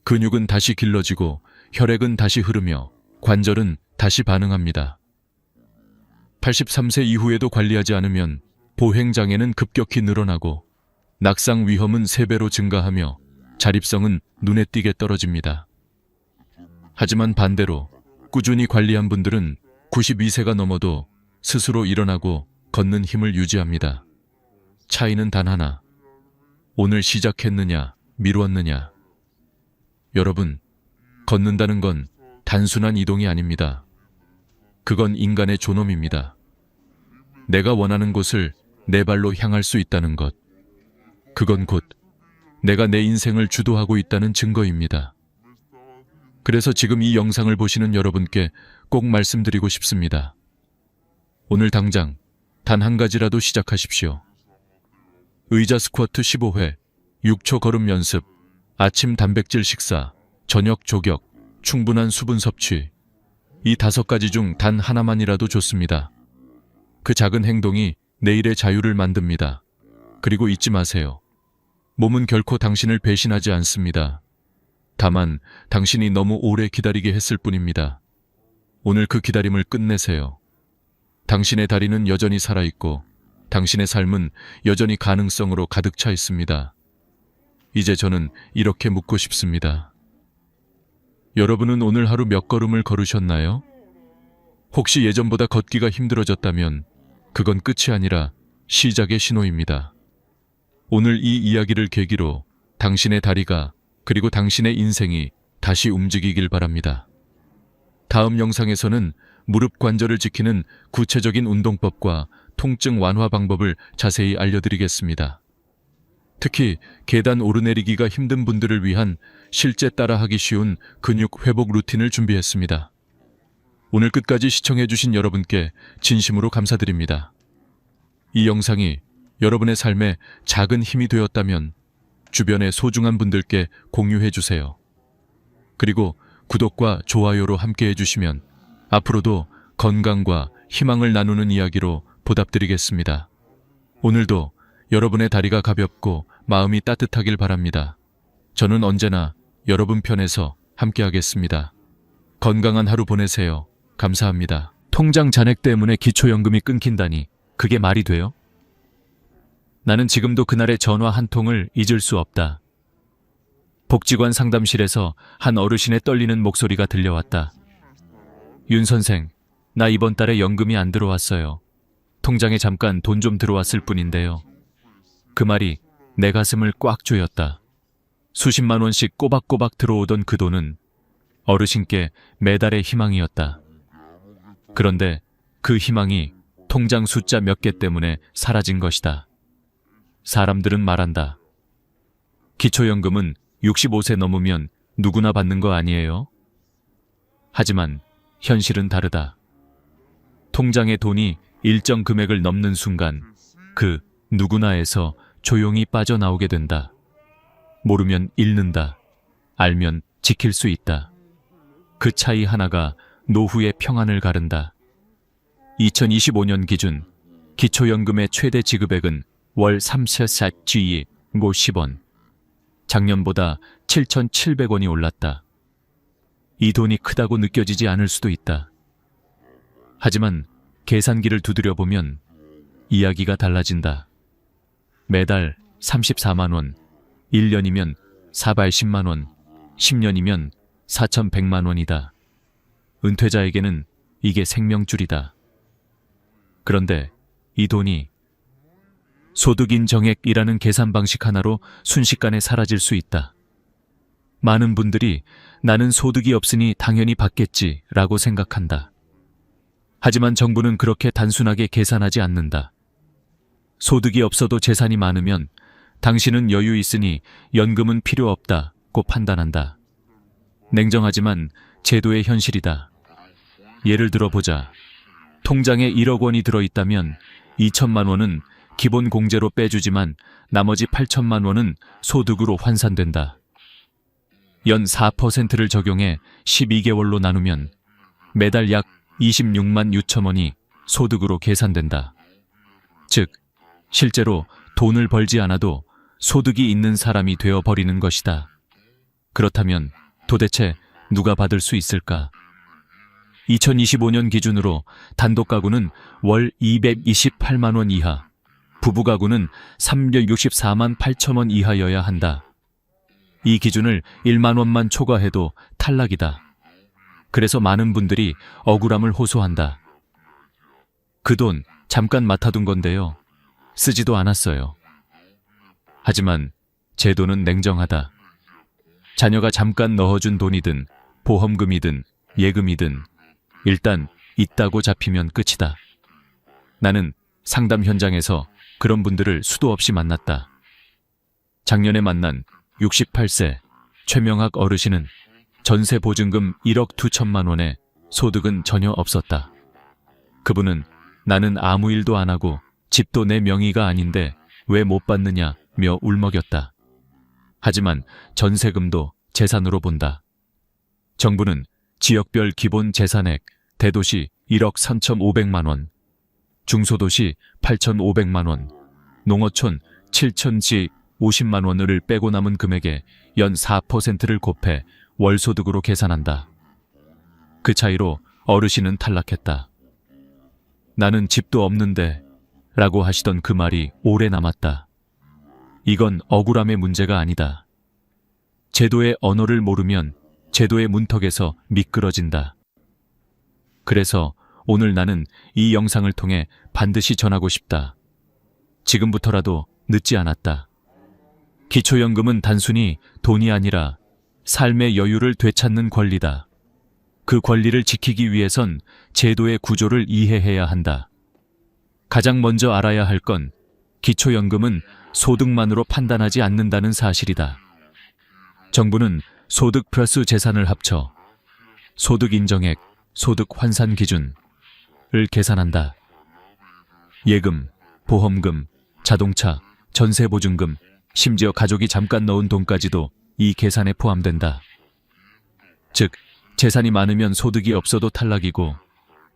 S1: 근육은 다시 길러지고 혈액은 다시 흐르며 관절은 다시 반응합니다. 83세 이후에도 관리하지 않으면 보행장애는 급격히 늘어나고 낙상 위험은 3배로 증가하며 자립성은 눈에 띄게 떨어집니다. 하지만 반대로 꾸준히 관리한 분들은 92세가 넘어도 스스로 일어나고 걷는 힘을 유지합니다. 차이는 단 하나. 오늘 시작했느냐, 미루었느냐. 여러분, 걷는다는 건 단순한 이동이 아닙니다. 그건 인간의 존엄입니다. 내가 원하는 곳을 내 발로 향할 수 있다는 것. 그건 곧 내가 내 인생을 주도하고 있다는 증거입니다. 그래서 지금 이 영상을 보시는 여러분께 꼭 말씀드리고 싶습니다. 오늘 당장 단 한 가지라도 시작하십시오. 의자 스쿼트 15회, 6초 걸음 연습, 아침 단백질 식사, 저녁 조격, 충분한 수분 섭취. 이 5가지 중 단 하나만이라도 좋습니다. 그 작은 행동이 내일의 자유를 만듭니다. 그리고 잊지 마세요. 몸은 결코 당신을 배신하지 않습니다. 다만 당신이 너무 오래 기다리게 했을 뿐입니다. 오늘 그 기다림을 끝내세요. 당신의 다리는 여전히 살아있고 당신의 삶은 여전히 가능성으로 가득 차 있습니다. 이제 저는 이렇게 묻고 싶습니다. 여러분은 오늘 하루 몇 걸음을 걸으셨나요? 혹시 예전보다 걷기가 힘들어졌다면 그건 끝이 아니라 시작의 신호입니다. 오늘 이 이야기를 계기로 당신의 다리가 그리고 당신의 인생이 다시 움직이길 바랍니다. 다음 영상에서는 무릎 관절을 지키는 구체적인 운동법과 통증 완화 방법을 자세히 알려드리겠습니다. 특히 계단 오르내리기가 힘든 분들을 위한 실제 따라하기 쉬운 근육 회복 루틴을 준비했습니다. 오늘 끝까지 시청해주신 여러분께 진심으로 감사드립니다. 이 영상이 여러분의 삶에 작은 힘이 되었다면 주변의 소중한 분들께 공유해주세요. 그리고 구독과 좋아요로 함께 해주시면 앞으로도 건강과 희망을 나누는 이야기로 보답드리겠습니다. 오늘도 여러분의 다리가 가볍고 마음이 따뜻하길 바랍니다. 저는 언제나 여러분 편에서 함께하겠습니다. 건강한 하루 보내세요. 감사합니다. 통장 잔액 때문에 기초연금이 끊긴다니 그게 말이 돼요? 나는 지금도 그날의 전화 한 통을 잊을 수 없다. 복지관 상담실에서 한 어르신의 떨리는 목소리가 들려왔다. 윤 선생, 나 이번 달에 연금이 안 들어왔어요. 통장에 잠깐 돈 좀 들어왔을 뿐인데요. 그 말이 내 가슴을 꽉 조였다. 수십만 원씩 꼬박꼬박 들어오던 그 돈은 어르신께 매달의 희망이었다. 그런데 그 희망이 통장 숫자 몇 개 때문에 사라진 것이다. 사람들은 말한다. 기초연금은 65세 넘으면 누구나 받는 거 아니에요? 하지만 현실은 다르다. 통장에 돈이 일정 금액을 넘는 순간 그 누구나에서 조용히 빠져나오게 된다. 모르면 잃는다. 알면 지킬 수 있다. 그 차이 하나가 노후의 평안을 가른다. 2025년 기준 기초연금의 최대 지급액은 월 3세사GE 고 10원. 작년보다 7,700원이 올랐다. 이 돈이 크다고 느껴지지 않을 수도 있다. 하지만 계산기를 두드려보면 이야기가 달라진다. 매달 34만 원, 1년이면 410만 원, 10년이면 4,100만 원이다. 은퇴자에게는 이게 생명줄이다. 그런데 이 돈이 소득인정액이라는 계산 방식 하나로 순식간에 사라질 수 있다. 많은 분들이 나는 소득이 없으니 당연히 받겠지 라고 생각한다. 하지만 정부는 그렇게 단순하게 계산하지 않는다. 소득이 없어도 재산이 많으면 당신은 여유 있으니 연금은 필요 없다고 판단한다. 냉정하지만 제도의 현실이다. 예를 들어보자. 통장에 1억 원이 들어있다면 2천만 원은 기본 공제로 빼주지만 나머지 8천만 원은 소득으로 환산된다. 연 4%를 적용해 12개월로 나누면 매달 약 26만 6천 원이 소득으로 계산된다. 즉, 실제로 돈을 벌지 않아도 소득이 있는 사람이 되어버리는 것이다. 그렇다면 도대체 누가 받을 수 있을까? 2025년 기준으로 단독 가구는 월 228만 원 이하, 부부 가구는 364만 8천 원 이하여야 한다. 이 기준을 1만 원만 초과해도 탈락이다. 그래서 많은 분들이 억울함을 호소한다. 그 돈 잠깐 맡아둔 건데요. 쓰지도 않았어요. 하지만 제도는 냉정하다. 자녀가 잠깐 넣어준 돈이든 보험금이든 예금이든 일단 있다고 잡히면 끝이다. 나는 상담 현장에서 그런 분들을 수도 없이 만났다. 작년에 만난 68세 최명학 어르신은 전세 보증금 1억 2천만 원에 소득은 전혀 없었다. 그분은 나는 아무 일도 안 하고 집도 내 명의가 아닌데 왜 못 받느냐며 울먹였다. 하지만 전세금도 재산으로 본다. 정부는 지역별 기본 재산액 대도시 1억 3,500만 원, 중소도시 8,500만 원, 농어촌 7,000지 50만 원을 빼고 남은 금액에 연 4%를 곱해 월소득으로 계산한다. 그 차이로 어르신은 탈락했다. 나는 집도 없는데 라고 하시던 그 말이 오래 남았다. 이건 억울함의 문제가 아니다. 제도의 언어를 모르면 제도의 문턱에서 미끄러진다. 그래서 오늘 나는 이 영상을 통해 반드시 전하고 싶다. 지금부터라도 늦지 않았다. 기초연금은 단순히 돈이 아니라 삶의 여유를 되찾는 권리다. 그 권리를 지키기 위해선 제도의 구조를 이해해야 한다. 가장 먼저 알아야 할 건 기초연금은 소득만으로 판단하지 않는다는 사실이다. 정부는 소득 플러스 재산을 합쳐 소득 인정액, 소득 환산 기준을 계산한다. 예금, 보험금, 자동차, 전세보증금, 심지어 가족이 잠깐 넣은 돈까지도 이 계산에 포함된다. 즉, 재산이 많으면 소득이 없어도 탈락이고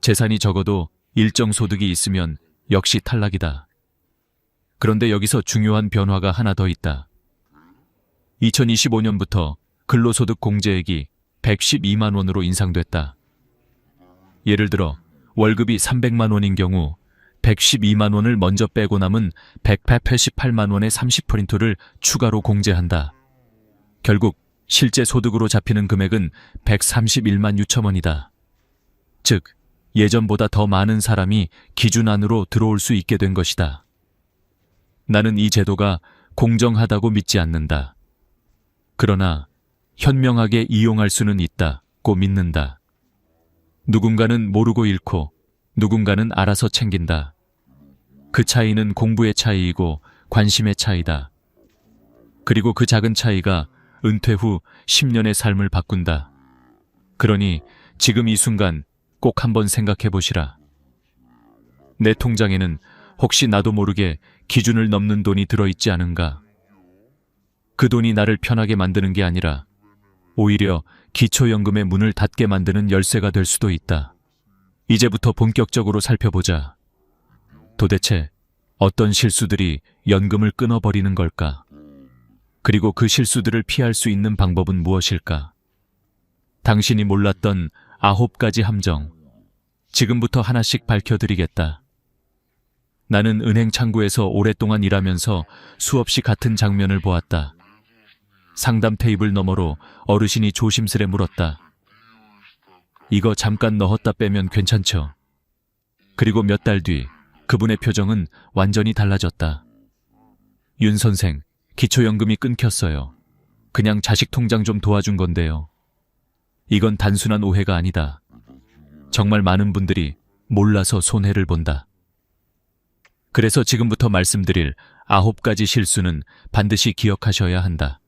S1: 재산이 적어도 일정 소득이 있으면 역시 탈락이다. 그런데 여기서 중요한 변화가 하나 더 있다. 2025년부터 근로소득 공제액이 112만 원으로 인상됐다. 예를 들어 월급이 300만 원인 경우 112만 원을 먼저 빼고 남은 188만 원의 30%를 추가로 공제한다. 결국 실제 소득으로 잡히는 금액은 131만 6천 원이다. 즉, 예전보다 더 많은 사람이 기준 안으로 들어올 수 있게 된 것이다. 나는 이 제도가 공정하다고 믿지 않는다. 그러나 현명하게 이용할 수는 있다고 믿는다. 누군가는 모르고 잃고 누군가는 알아서 챙긴다. 그 차이는 공부의 차이이고 관심의 차이다. 그리고 그 작은 차이가 은퇴 후 10년의 삶을 바꾼다. 그러니 지금 이 순간 꼭 한번 생각해 보시라. 내 통장에는 혹시 나도 모르게 기준을 넘는 돈이 들어있지 않은가? 그 돈이 나를 편하게 만드는 게 아니라 오히려 기초연금의 문을 닫게 만드는 열쇠가 될 수도 있다. 이제부터 본격적으로 살펴보자. 도대체 어떤 실수들이 연금을 끊어버리는 걸까? 그리고 그 실수들을 피할 수 있는 방법은 무엇일까? 당신이 몰랐던 9가지 함정, 지금부터 하나씩 밝혀드리겠다. 나는 은행 창구에서 오랫동안 일하면서 수없이 같은 장면을 보았다. 상담 테이블 너머로 어르신이 조심스레 물었다. 이거 잠깐 넣었다 빼면 괜찮죠? 그리고 몇 달 뒤 그분의 표정은 완전히 달라졌다. 윤 선생, 기초연금이 끊겼어요. 그냥 자식 통장 좀 도와준 건데요. 이건 단순한 오해가 아니다. 정말 많은 분들이 몰라서 손해를 본다. 그래서 지금부터 말씀드릴 9가지 실수는 반드시 기억하셔야 한다.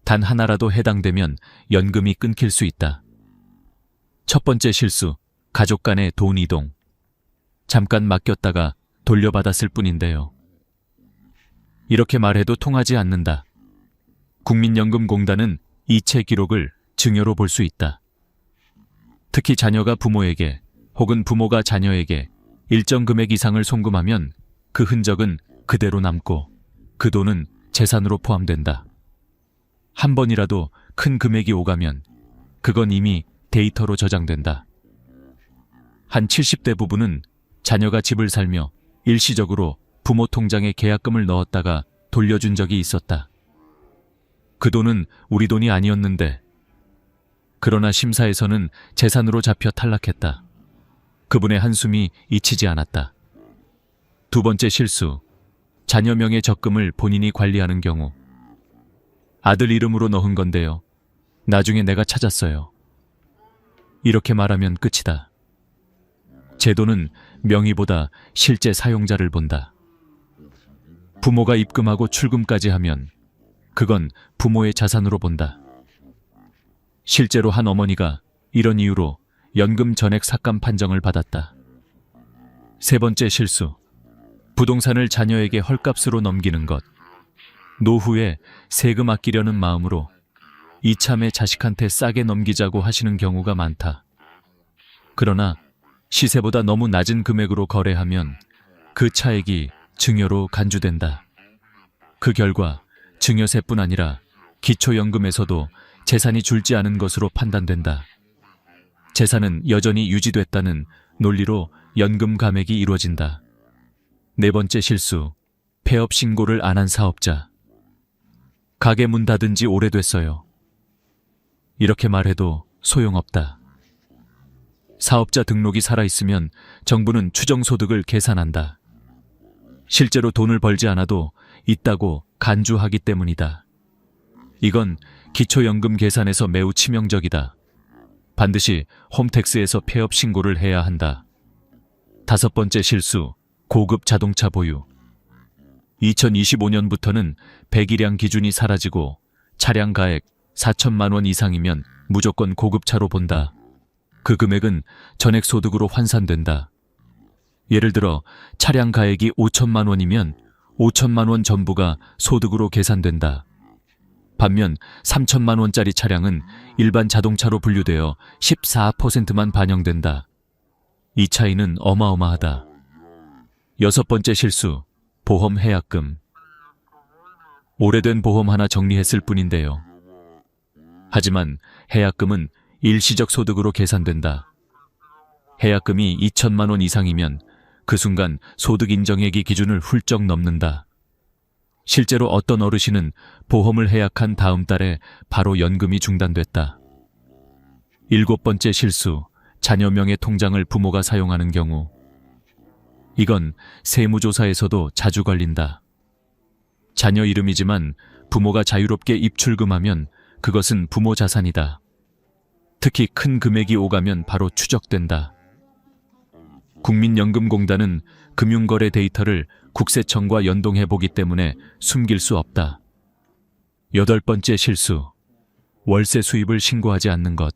S1: 단 하나라도 해당되면 연금이 끊길 수 있다. 첫 번째 실수, 가족 간의 돈 이동. 잠깐 맡겼다가 돌려받았을 뿐인데요. 이렇게 말해도 통하지 않는다. 국민연금공단은 이체 기록을 증여로 볼 수 있다. 특히 자녀가 부모에게 혹은 부모가 자녀에게 일정 금액 이상을 송금하면 그 흔적은 그대로 남고 그 돈은 재산으로 포함된다. 한 번이라도 큰 금액이 오가면 그건 이미 데이터로 저장된다. 한 70대 부부는 자녀가 집을 살며 일시적으로 부모 통장에 계약금을 넣었다가 돌려준 적이 있었다. 그 돈은 우리 돈이 아니었는데, 그러나 심사에서는 재산으로 잡혀 탈락했다. 그분의 한숨이 잊히지 않았다. 두 번째 실수, 자녀 명의 적금을 본인이 관리하는 경우. 아들 이름으로 넣은 건데요. 나중에 내가 찾았어요. 이렇게 말하면 끝이다. 제도는 명의보다 실제 사용자를 본다. 부모가 입금하고 출금까지 하면 그건 부모의 자산으로 본다. 실제로 한 어머니가 이런 이유로 연금 전액 삭감 판정을 받았다. 세 번째 실수, 부동산을 자녀에게 헐값으로 넘기는 것. 노후에 세금 아끼려는 마음으로 이참에 자식한테 싸게 넘기자고 하시는 경우가 많다. 그러나 시세보다 너무 낮은 금액으로 거래하면 그 차액이 증여로 간주된다. 그 결과 증여세뿐 아니라 기초연금에서도 재산이 줄지 않은 것으로 판단된다. 재산은 여전히 유지됐다는 논리로 연금 감액이 이루어진다. 네 번째 실수, 폐업 신고를 안 한 사업자. 가게 문 닫은 지 오래됐어요. 이렇게 말해도 소용없다. 사업자 등록이 살아있으면 정부는 추정소득을 계산한다. 실제로 돈을 벌지 않아도 있다고 간주하기 때문이다. 이건 기초연금 계산에서 매우 치명적이다. 반드시 홈택스에서 폐업 신고를 해야 한다. 다섯 번째 실수, 고급 자동차 보유. 2025년부터는 배기량 기준이 사라지고 차량 가액 4천만 원 이상이면 무조건 고급차로 본다. 그 금액은 전액소득으로 환산된다. 예를 들어 차량 가액이 5천만 원이면 5천만 원 전부가 소득으로 계산된다. 반면 3천만 원짜리 차량은 일반 자동차로 분류되어 14%만 반영된다. 이 차이는 어마어마하다. 여섯 번째 실수, 보험 해약금. 오래된 보험 하나 정리했을 뿐인데요. 하지만 해약금은 일시적 소득으로 계산된다. 해약금이 2천만 원 이상이면 그 순간 소득 인정액이 기준을 훌쩍 넘는다. 실제로 어떤 어르신은 보험을 해약한 다음 달에 바로 연금이 중단됐다. 일곱 번째 실수, 자녀 명의 통장을 부모가 사용하는 경우. 이건 세무조사에서도 자주 걸린다. 자녀 이름이지만 부모가 자유롭게 입출금하면 그것은 부모 자산이다. 특히 큰 금액이 오가면 바로 추적된다. 국민연금공단은 금융거래 데이터를 국세청과 연동해보기 때문에 숨길 수 없다. 8번째 실수. 월세 수입을 신고하지 않는 것.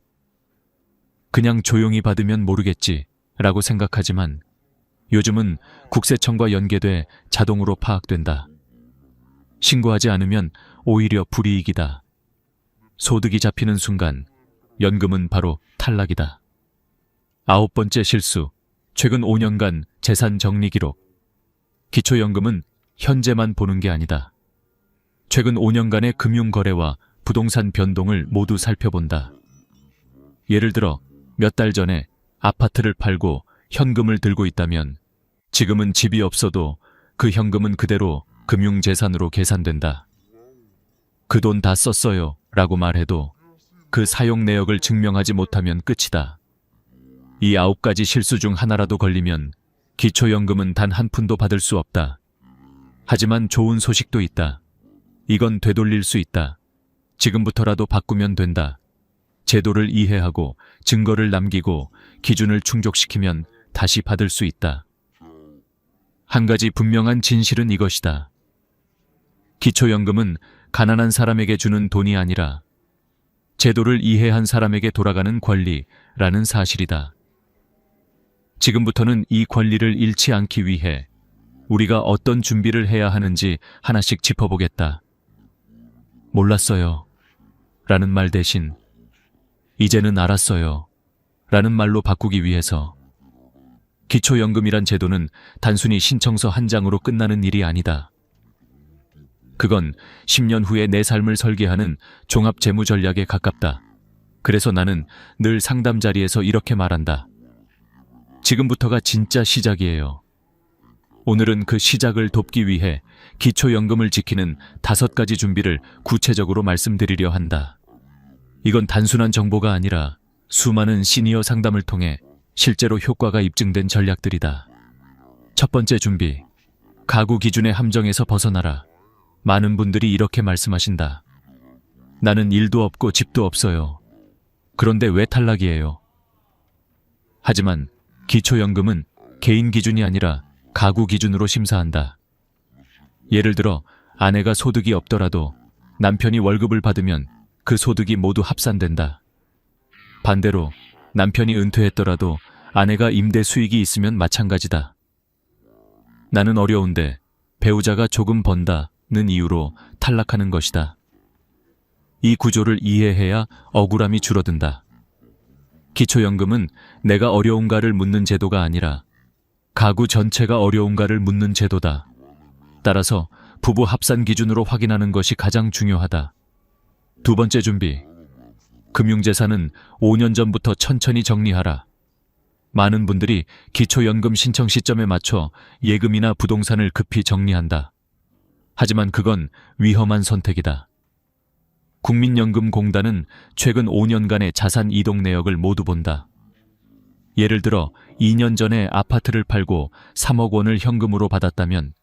S1: 그냥 조용히 받으면 모르겠지 라고 생각하지만 요즘은 국세청과 연계돼 자동으로 파악된다. 신고하지 않으면 오히려 불이익이다. 소득이 잡히는 순간 연금은 바로 탈락이다. 9번째 실수. 최근 5년간 재산 정리 기록. 기초연금은 현재만 보는 게 아니다. 최근 5년간의 금융거래와 부동산 변동을 모두 살펴본다. 예를 들어 몇 달 전에 아파트를 팔고 현금을 들고 있다면 지금은 집이 없어도 그 현금은 그대로 금융재산으로 계산된다. 그 돈 다 썼어요 라고 말해도 그 사용 내역을 증명하지 못하면 끝이다. 이 9가지 실수 중 하나라도 걸리면 기초연금은 단 한 푼도 받을 수 없다. 하지만 좋은 소식도 있다. 이건 되돌릴 수 있다. 지금부터라도 바꾸면 된다. 제도를 이해하고 증거를 남기고 기준을 충족시키면 다시 받을 수 있다. 한 가지 분명한 진실은 이것이다. 기초연금은 가난한 사람에게 주는 돈이 아니라 제도를 이해한 사람에게 돌아가는 권리라는 사실이다. 지금부터는 이 권리를 잃지 않기 위해 우리가 어떤 준비를 해야 하는지 하나씩 짚어보겠다. 몰랐어요 라는 말 대신 이제는 알았어요 라는 말로 바꾸기 위해서. 기초연금이란 제도는 단순히 신청서 한 장으로 끝나는 일이 아니다. 그건 10년 후에 내 삶을 설계하는 종합재무전략에 가깝다. 그래서 나는 늘 상담 자리에서 이렇게 말한다. 지금부터가 진짜 시작이에요. 오늘은 그 시작을 돕기 위해 기초연금을 지키는 5가지 준비를 구체적으로 말씀드리려 한다. 이건 단순한 정보가 아니라 수많은 시니어 상담을 통해 실제로 효과가 입증된 전략들이다. 첫 번째 준비. 가구 기준의 함정에서 벗어나라. 많은 분들이 이렇게 말씀하신다. 나는 일도 없고 집도 없어요. 그런데 왜 탈락이에요? 하지만 기초연금은 개인 기준이 아니라 가구 기준으로 심사한다. 예를 들어 아내가 소득이 없더라도 남편이 월급을 받으면 그 소득이 모두 합산된다. 반대로 남편이 은퇴했더라도 아내가 임대 수익이 있으면 마찬가지다. 나는 어려운데 배우자가 조금 번다는 이유로 탈락하는 것이다. 이 구조를 이해해야 억울함이 줄어든다. 기초연금은 내가 어려운가를 묻는 제도가 아니라 가구 전체가 어려운가를 묻는 제도다. 따라서 부부 합산 기준으로 확인하는 것이 가장 중요하다. 두 번째 준비. 금융재산은 5년 전부터 천천히 정리하라. 많은 분들이 기초연금 신청 시점에 맞춰 예금이나 부동산을 급히 정리한다. 하지만 그건 위험한 선택이다. 국민연금공단은 최근 5년간의 자산 이동 내역을 모두 본다. 예를 들어 2년 전에 아파트를 팔고 3억 원을 현금으로 받았다면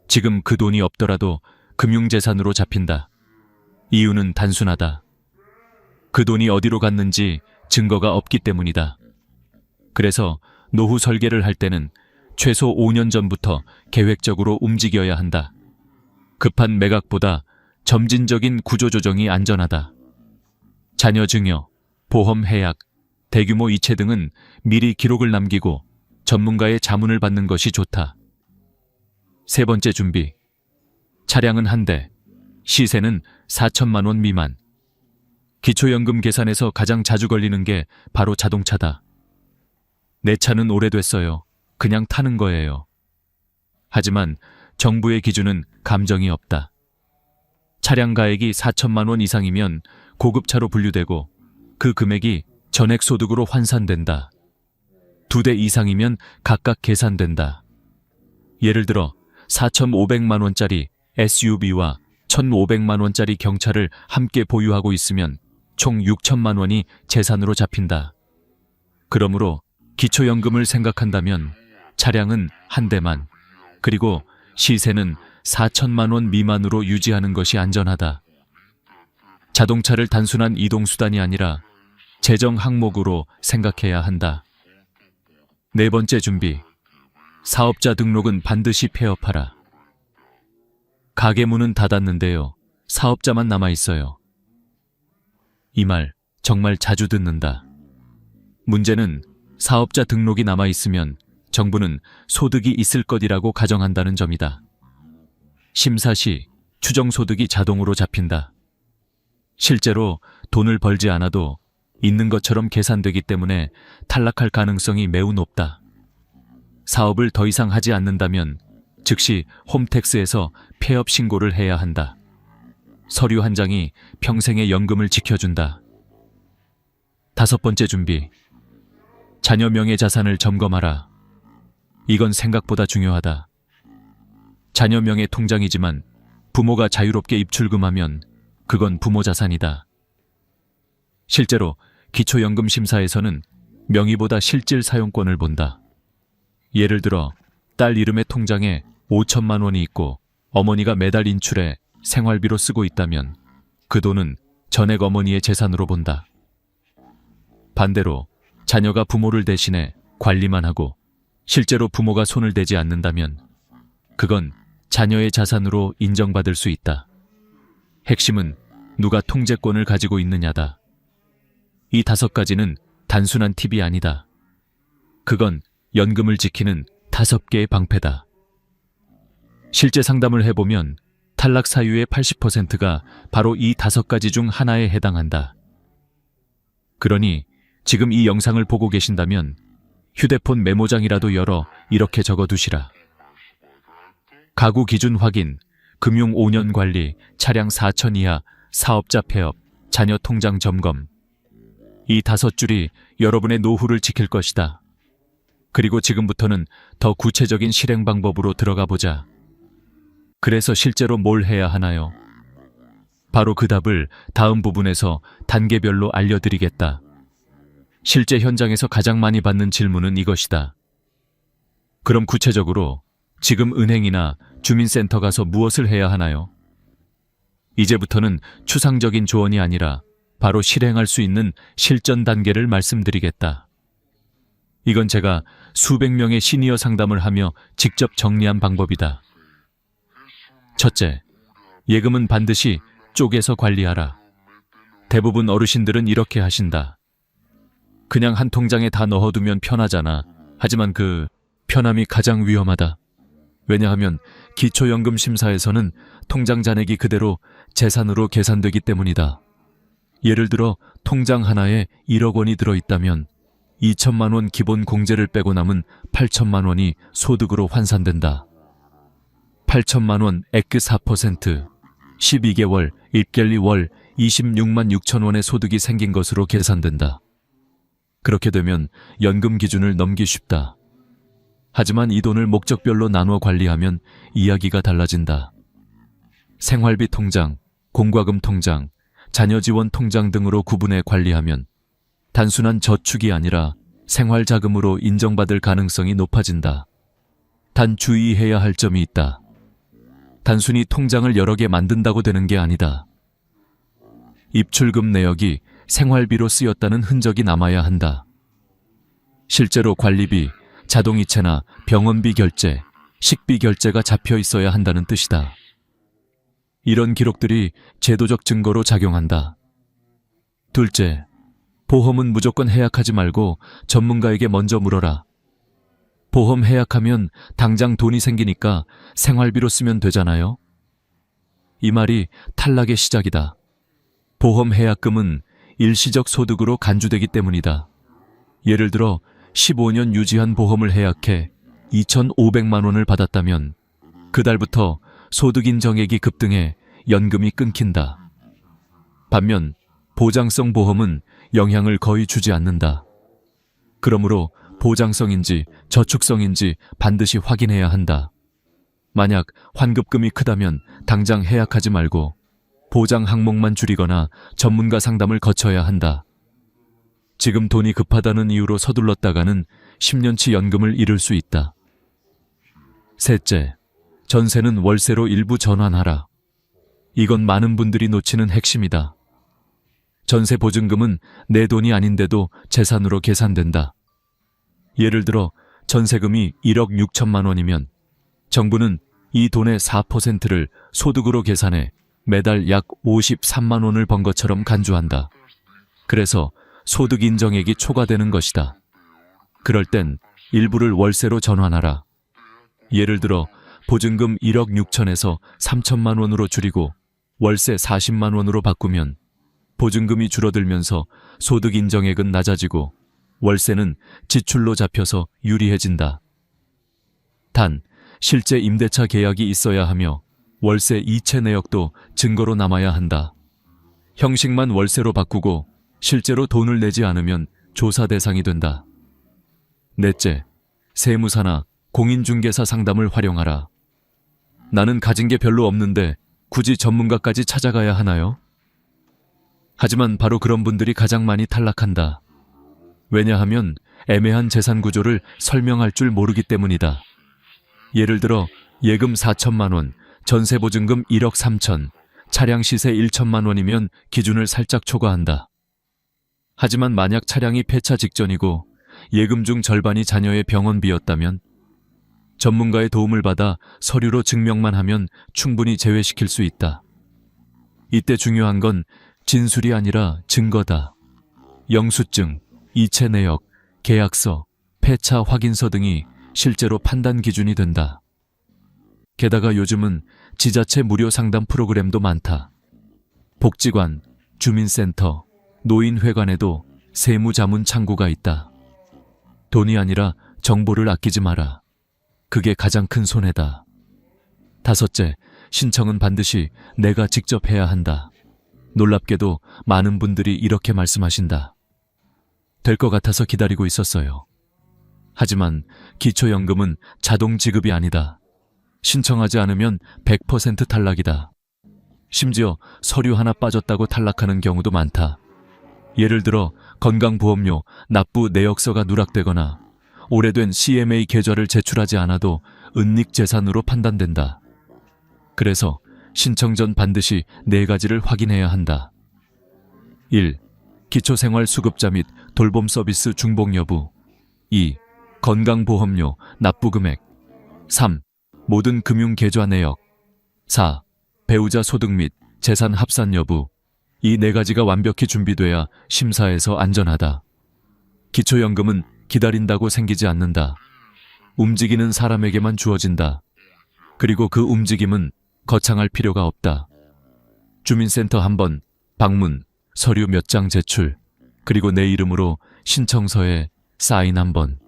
S1: 지금 그 돈이 없더라도 금융재산으로 잡힌다. 이유는 단순하다. 그 돈이 어디로 갔는지 증거가 없기 때문이다. 그래서 노후 설계를 할 때는 최소 5년 전부터 계획적으로 움직여야 한다. 급한 매각보다 점진적인 구조조정이 안전하다. 자녀 증여, 보험 해약, 대규모 이체 등은 미리 기록을 남기고 전문가의 자문을 받는 것이 좋다. 세 번째 준비. 차량은 한 대, 시세는 4천만 원 미만. 기초연금 계산에서 가장 자주 걸리는 게 바로 자동차다. 내 차는 오래됐어요. 그냥 타는 거예요. 하지만 정부의 기준은 감정이 없다. 차량 가액이 4천만 원 이상이면 고급차로 분류되고 그 금액이 전액 소득으로 환산된다. 2대 이상이면 각각 계산된다. 예를 들어 4,500만 원짜리 SUV와 1,500만 원짜리 경차를 함께 보유하고 있으면 총 6천만 원이 재산으로 잡힌다. 그러므로 기초연금을 생각한다면 차량은 한 대만, 그리고 시세는 4천만 원 미만으로 유지하는 것이 안전하다. 자동차를 단순한 이동수단이 아니라 재정 항목으로 생각해야 한다. 네 번째 준비. 사업자 등록은 반드시 폐업하라. 가게 문은 닫았는데요. 사업자만 남아 있어요. 이 말 정말 자주 듣는다. 문제는 사업자 등록이 남아 있으면 정부는 소득이 있을 것이라고 가정한다는 점이다. 심사 시 추정소득이 자동으로 잡힌다. 실제로 돈을 벌지 않아도 있는 것처럼 계산되기 때문에 탈락할 가능성이 매우 높다. 사업을 더 이상 하지 않는다면 즉시 홈택스에서 폐업 신고를 해야 한다. 서류 한 장이 평생의 연금을 지켜준다. 다섯 번째 준비. 자녀 명의 자산을 점검하라. 이건 생각보다 중요하다. 자녀 명의 통장이지만 부모가 자유롭게 입출금하면 그건 부모 자산이다. 실제로 기초연금 심사에서는 명의보다 실질 사용권을 본다. 예를 들어 딸 이름의 통장에 5천만 원이 있고 어머니가 매달 인출해 생활비로 쓰고 있다면 그 돈은 전액 어머니의 재산으로 본다. 반대로 자녀가 부모를 대신해 관리만 하고 실제로 부모가 손을 대지 않는다면 그건 자녀의 자산으로 인정받을 수 있다. 핵심은 누가 통제권을 가지고 있느냐다. 이 다섯 가지는 단순한 팁이 아니다. 그건 연금을 지키는 5개의 방패다. 실제 상담을 해보면 탈락 사유의 80%가 바로 이 5가지 중 하나에 해당한다. 그러니 지금 이 영상을 보고 계신다면 휴대폰 메모장이라도 열어 이렇게 적어두시라. 가구 기준 확인, 금융 5년 관리, 차량 4천 이하, 사업자 폐업, 자녀 통장 점검. 이 5줄이 여러분의 노후를 지킬 것이다. 그리고 지금부터는 더 구체적인 실행 방법으로 들어가 보자. 그래서 실제로 뭘 해야 하나요? 바로 그 답을 다음 부분에서 단계별로 알려드리겠다. 실제 현장에서 가장 많이 받는 질문은 이것이다. 그럼 구체적으로 지금 은행이나 주민센터 가서 무엇을 해야 하나요? 이제부터는 추상적인 조언이 아니라 바로 실행할 수 있는 실전 단계를 말씀드리겠다. 이건 제가 수백 명의 시니어 상담을 하며 직접 정리한 방법이다. 첫째, 예금은 반드시 쪼개서 관리하라. 대부분 어르신들은 이렇게 하신다. 그냥 한 통장에 다 넣어두면 편하잖아. 하지만 그 편함이 가장 위험하다. 왜냐하면 기초연금 심사에서는 통장 잔액이 그대로 재산으로 계산되기 때문이다. 예를 들어 통장 하나에 1억 원이 들어있다면 2천만 원 기본 공제를 빼고 남은 8천만 원이 소득으로 환산된다. 8천만 원 액그 4%, 12개월, 일gel리 월 26만 6천 원의 소득이 생긴 것으로 계산된다. 그렇게 되면 연금 기준을 넘기 쉽다. 하지만 이 돈을 목적별로 나눠 관리하면 이야기가 달라진다. 생활비 통장, 공과금 통장, 자녀 지원 통장 등으로 구분해 관리하면 단순한 저축이 아니라 생활자금으로 인정받을 가능성이 높아진다. 단 주의해야 할 점이 있다. 단순히 통장을 여러 개 만든다고 되는 게 아니다. 입출금 내역이 생활비로 쓰였다는 흔적이 남아야 한다. 실제로 관리비, 자동이체나 병원비 결제, 식비 결제가 잡혀 있어야 한다는 뜻이다. 이런 기록들이 제도적 증거로 작용한다. 둘째, 보험은 무조건 해약하지 말고 전문가에게 먼저 물어라. 보험 해약하면 당장 돈이 생기니까 생활비로 쓰면 되잖아요. 이 말이 탈락의 시작이다. 보험 해약금은 일시적 소득으로 간주되기 때문이다. 예를 들어 15년 유지한 보험을 해약해 2,500만 원을 받았다면 그달부터 소득 인정액이 급등해 연금이 끊긴다. 반면 보장성 보험은 영향을 거의 주지 않는다. 그러므로 보장성인지 저축성인지 반드시 확인해야 한다. 만약 환급금이 크다면 당장 해약하지 말고 보장 항목만 줄이거나 전문가 상담을 거쳐야 한다. 지금 돈이 급하다는 이유로 서둘렀다가는 10년치 연금을 잃을 수 있다. 셋째, 전세는 월세로 일부 전환하라. 이건 많은 분들이 놓치는 핵심이다. 전세 보증금은 내 돈이 아닌데도 재산으로 계산된다. 예를 들어 전세금이 1억 6천만 원이면 정부는 이 돈의 4%를 소득으로 계산해 매달 약 53만 원을 번 것처럼 간주한다. 그래서 소득 인정액이 초과되는 것이다. 그럴 땐 일부를 월세로 전환하라. 예를 들어 보증금 1억 6천에서 3천만 원으로 줄이고 월세 40만 원으로 바꾸면 보증금이 줄어들면서 소득 인정액은 낮아지고 월세는 지출로 잡혀서 유리해진다. 단, 실제 임대차 계약이 있어야 하며 월세 이체 내역도 증거로 남아야 한다. 형식만 월세로 바꾸고 실제로 돈을 내지 않으면 조사 대상이 된다. 넷째, 세무사나 공인중개사 상담을 활용하라. 나는 가진 게 별로 없는데 굳이 전문가까지 찾아가야 하나요? 하지만 바로 그런 분들이 가장 많이 탈락한다. 왜냐하면 애매한 재산 구조를 설명할 줄 모르기 때문이다. 예를 들어 예금 4천만 원, 전세 보증금 1억 3천, 차량 시세 1천만 원이면 기준을 살짝 초과한다. 하지만 만약 차량이 폐차 직전이고 예금 중 절반이 자녀의 병원비였다면 전문가의 도움을 받아 서류로 증명만 하면 충분히 제외시킬 수 있다. 이때 중요한 건 진술이 아니라 증거다. 영수증, 이체 내역, 계약서, 폐차 확인서 등이 실제로 판단 기준이 된다. 게다가 요즘은 지자체 무료 상담 프로그램도 많다. 복지관, 주민센터, 노인회관에도 세무자문 창구가 있다. 돈이 아니라 정보를 아끼지 마라. 그게 가장 큰 손해다. 다섯째, 신청은 반드시 내가 직접 해야 한다. 놀랍게도 많은 분들이 이렇게 말씀하신다. 될 것 같아서 기다리고 있었어요. 하지만 기초연금은 자동 지급이 아니다. 신청하지 않으면 100% 탈락이다. 심지어 서류 하나 빠졌다고 탈락하는 경우도 많다. 예를 들어 건강보험료 납부 내역서가 누락되거나 오래된 CMA 계좌를 제출하지 않아도 은닉재산으로 판단된다. 그래서 신청 전 반드시 4가지를 확인해야 한다. 1. 기초생활수급자 및 돌봄 서비스 중복 여부. 2. 건강보험료 납부 금액. 3. 모든 금융계좌 내역. 4. 배우자 소득 및 재산 합산 여부. 이 4가지가 완벽히 준비돼야 심사에서 안전하다. 기초연금은 기다린다고 생기지 않는다. 움직이는 사람에게만 주어진다. 그리고 그 움직임은 거창할 필요가 없다. 주민센터 한 번, 방문, 서류 몇 장 제출, 그리고 내 이름으로 신청서에 사인 한 번.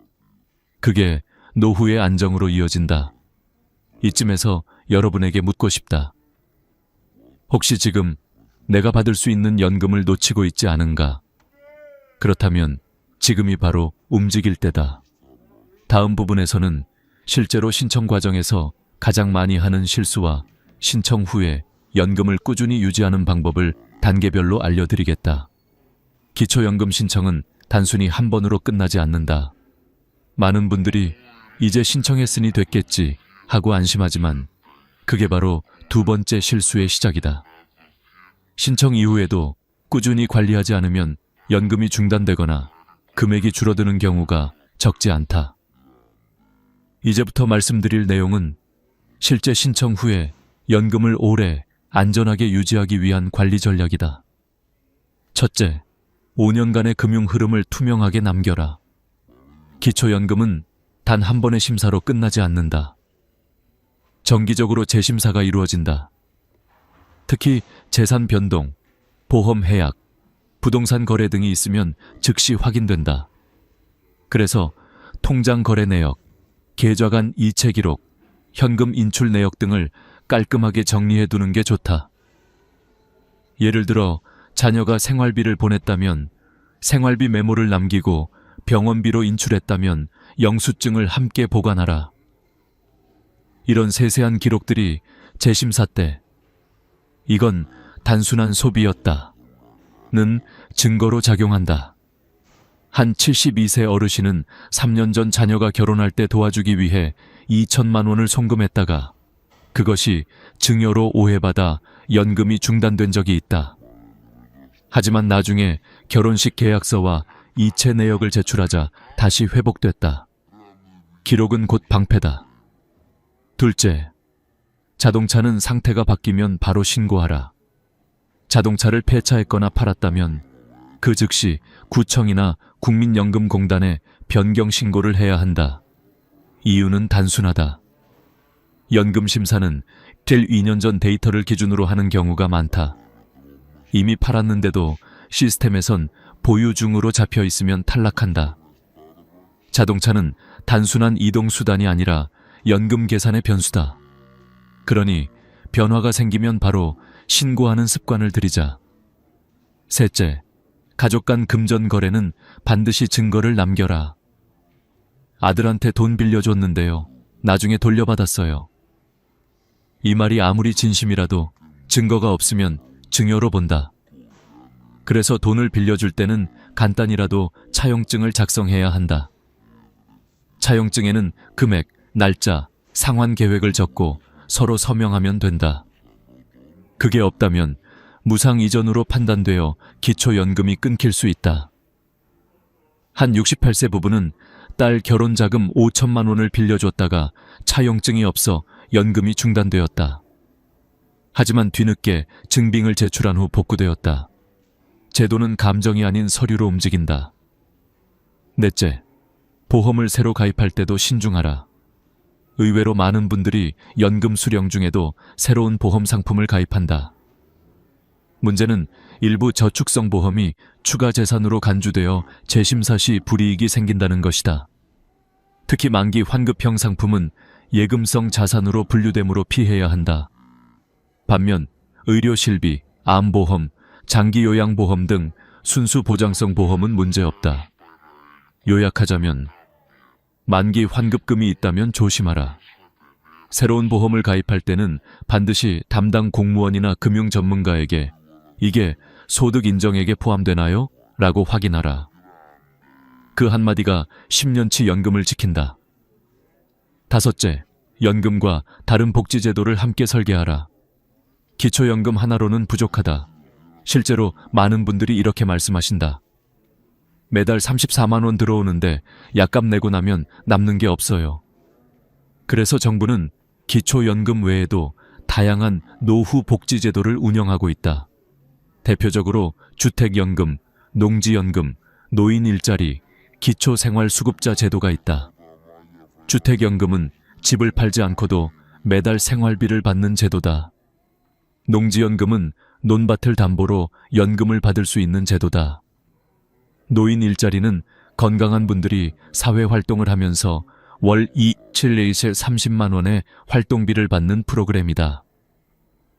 S1: 그게 노후의 안정으로 이어진다. 이쯤에서 여러분에게 묻고 싶다. 혹시 지금 내가 받을 수 있는 연금을 놓치고 있지 않은가? 그렇다면 지금이 바로 움직일 때다. 다음 부분에서는 실제로 신청 과정에서 가장 많이 하는 실수와 신청 후에 연금을 꾸준히 유지하는 방법을 단계별로 알려드리겠다. 기초연금 신청은 단순히 한 번으로 끝나지 않는다. 많은 분들이 이제 신청했으니 됐겠지 하고 안심하지만 그게 바로 2번째 실수의 시작이다. 신청 이후에도 꾸준히 관리하지 않으면 연금이 중단되거나 금액이 줄어드는 경우가 적지 않다. 이제부터 말씀드릴 내용은 실제 신청 후에 연금을 오래 안전하게 유지하기 위한 관리 전략이다. 첫째, 5년간의 금융 흐름을 투명하게 남겨라. 기초연금은 단 한 번의 심사로 끝나지 않는다. 정기적으로 재심사가 이루어진다. 특히 재산 변동, 보험 해약, 부동산 거래 등이 있으면 즉시 확인된다. 그래서 통장 거래 내역, 계좌 간 이체 기록, 현금 인출 내역 등을 깔끔하게 정리해 두는 게 좋다. 예를 들어 자녀가 생활비를 보냈다면 생활비 메모를 남기고 병원비로 인출했다면 영수증을 함께 보관하라. 이런 세세한 기록들이 재심사 때 이건 단순한 소비였다 는 증거로 작용한다. 한 72세 어르신은 3년 전 자녀가 결혼할 때 도와주기 위해 2천만 원을 송금했다가 그것이 증여로 오해받아 연금이 중단된 적이 있다. 하지만 나중에 결혼식 계약서와 이체 내역을 제출하자 다시 회복됐다. 기록은 곧 방패다. 둘째, 자동차는 상태가 바뀌면 바로 신고하라. 자동차를 폐차했거나 팔았다면 그 즉시 구청이나 국민연금공단에 변경 신고를 해야 한다. 이유는 단순하다. 연금심사는 될 2년 전 데이터를 기준으로 하는 경우가 많다. 이미 팔았는데도 시스템에선 보유 중으로 잡혀 있으면 탈락한다. 자동차는 단순한 이동수단이 아니라 연금 계산의 변수다. 그러니 변화가 생기면 바로 신고하는 습관을 들이자. 셋째, 가족 간 금전 거래는 반드시 증거를 남겨라. 아들한테 돈 빌려줬는데요. 나중에 돌려받았어요. 이 말이 아무리 진심이라도 증거가 없으면 증여로 본다. 그래서 돈을 빌려줄 때는 간단히라도 차용증을 작성해야 한다. 차용증에는 금액, 날짜, 상환 계획을 적고 서로 서명하면 된다. 그게 없다면 무상 이전으로 판단되어 기초연금이 끊길 수 있다. 한 68세 부부는 딸 결혼자금 5천만 원을 빌려줬다가 차용증이 없어 연금이 중단되었다. 하지만 뒤늦게 증빙을 제출한 후 복구되었다. 제도는 감정이 아닌 서류로 움직인다. 넷째, 보험을 새로 가입할 때도 신중하라. 의외로 많은 분들이 연금 수령 중에도 새로운 보험 상품을 가입한다. 문제는 일부 저축성 보험이 추가 재산으로 간주되어 재심사 시 불이익이 생긴다는 것이다. 특히 만기 환급형 상품은 예금성 자산으로 분류되므로 피해야 한다. 반면 의료실비, 암보험, 장기요양보험 등 순수 보장성 보험은 문제없다. 요약하자면 만기 환급금이 있다면 조심하라. 새로운 보험을 가입할 때는 반드시 담당 공무원이나 금융 전문가에게 이게 소득 인정액에 포함되나요? 라고 확인하라. 그 한마디가 10년치 연금을 지킨다. 다섯째, 연금과 다른 복지제도를 함께 설계하라. 기초연금 하나로는 부족하다. 실제로 많은 분들이 이렇게 말씀하신다. 매달 34만 원 들어오는데 약값 내고 나면 남는 게 없어요. 그래서 정부는 기초연금 외에도 다양한 노후 복지제도를 운영하고 있다. 대표적으로 주택연금, 농지연금, 노인일자리, 기초생활수급자 제도가 있다. 주택연금은 집을 팔지 않고도 매달 생활비를 받는 제도다. 농지연금은 논밭을 담보로 연금을 받을 수 있는 제도다. 노인 일자리는 건강한 분들이 사회활동을 하면서 월 2,7레이셀 30만 원의 활동비를 받는 프로그램이다.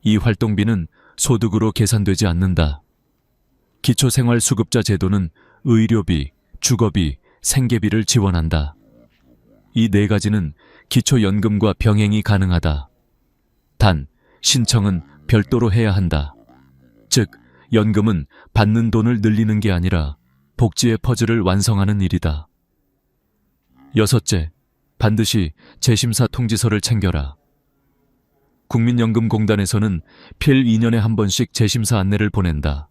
S1: 이 활동비는 소득으로 계산되지 않는다. 기초생활수급자 제도는 의료비, 주거비, 생계비를 지원한다. 이 네 가지는 기초연금과 병행이 가능하다. 단, 신청은 별도로 해야 한다. 즉, 연금은 받는 돈을 늘리는 게 아니라 복지의 퍼즐을 완성하는 일이다. 여섯째, 반드시 재심사 통지서를 챙겨라. 국민연금공단에서는 필 2년에 한 번씩 재심사 안내를 보낸다.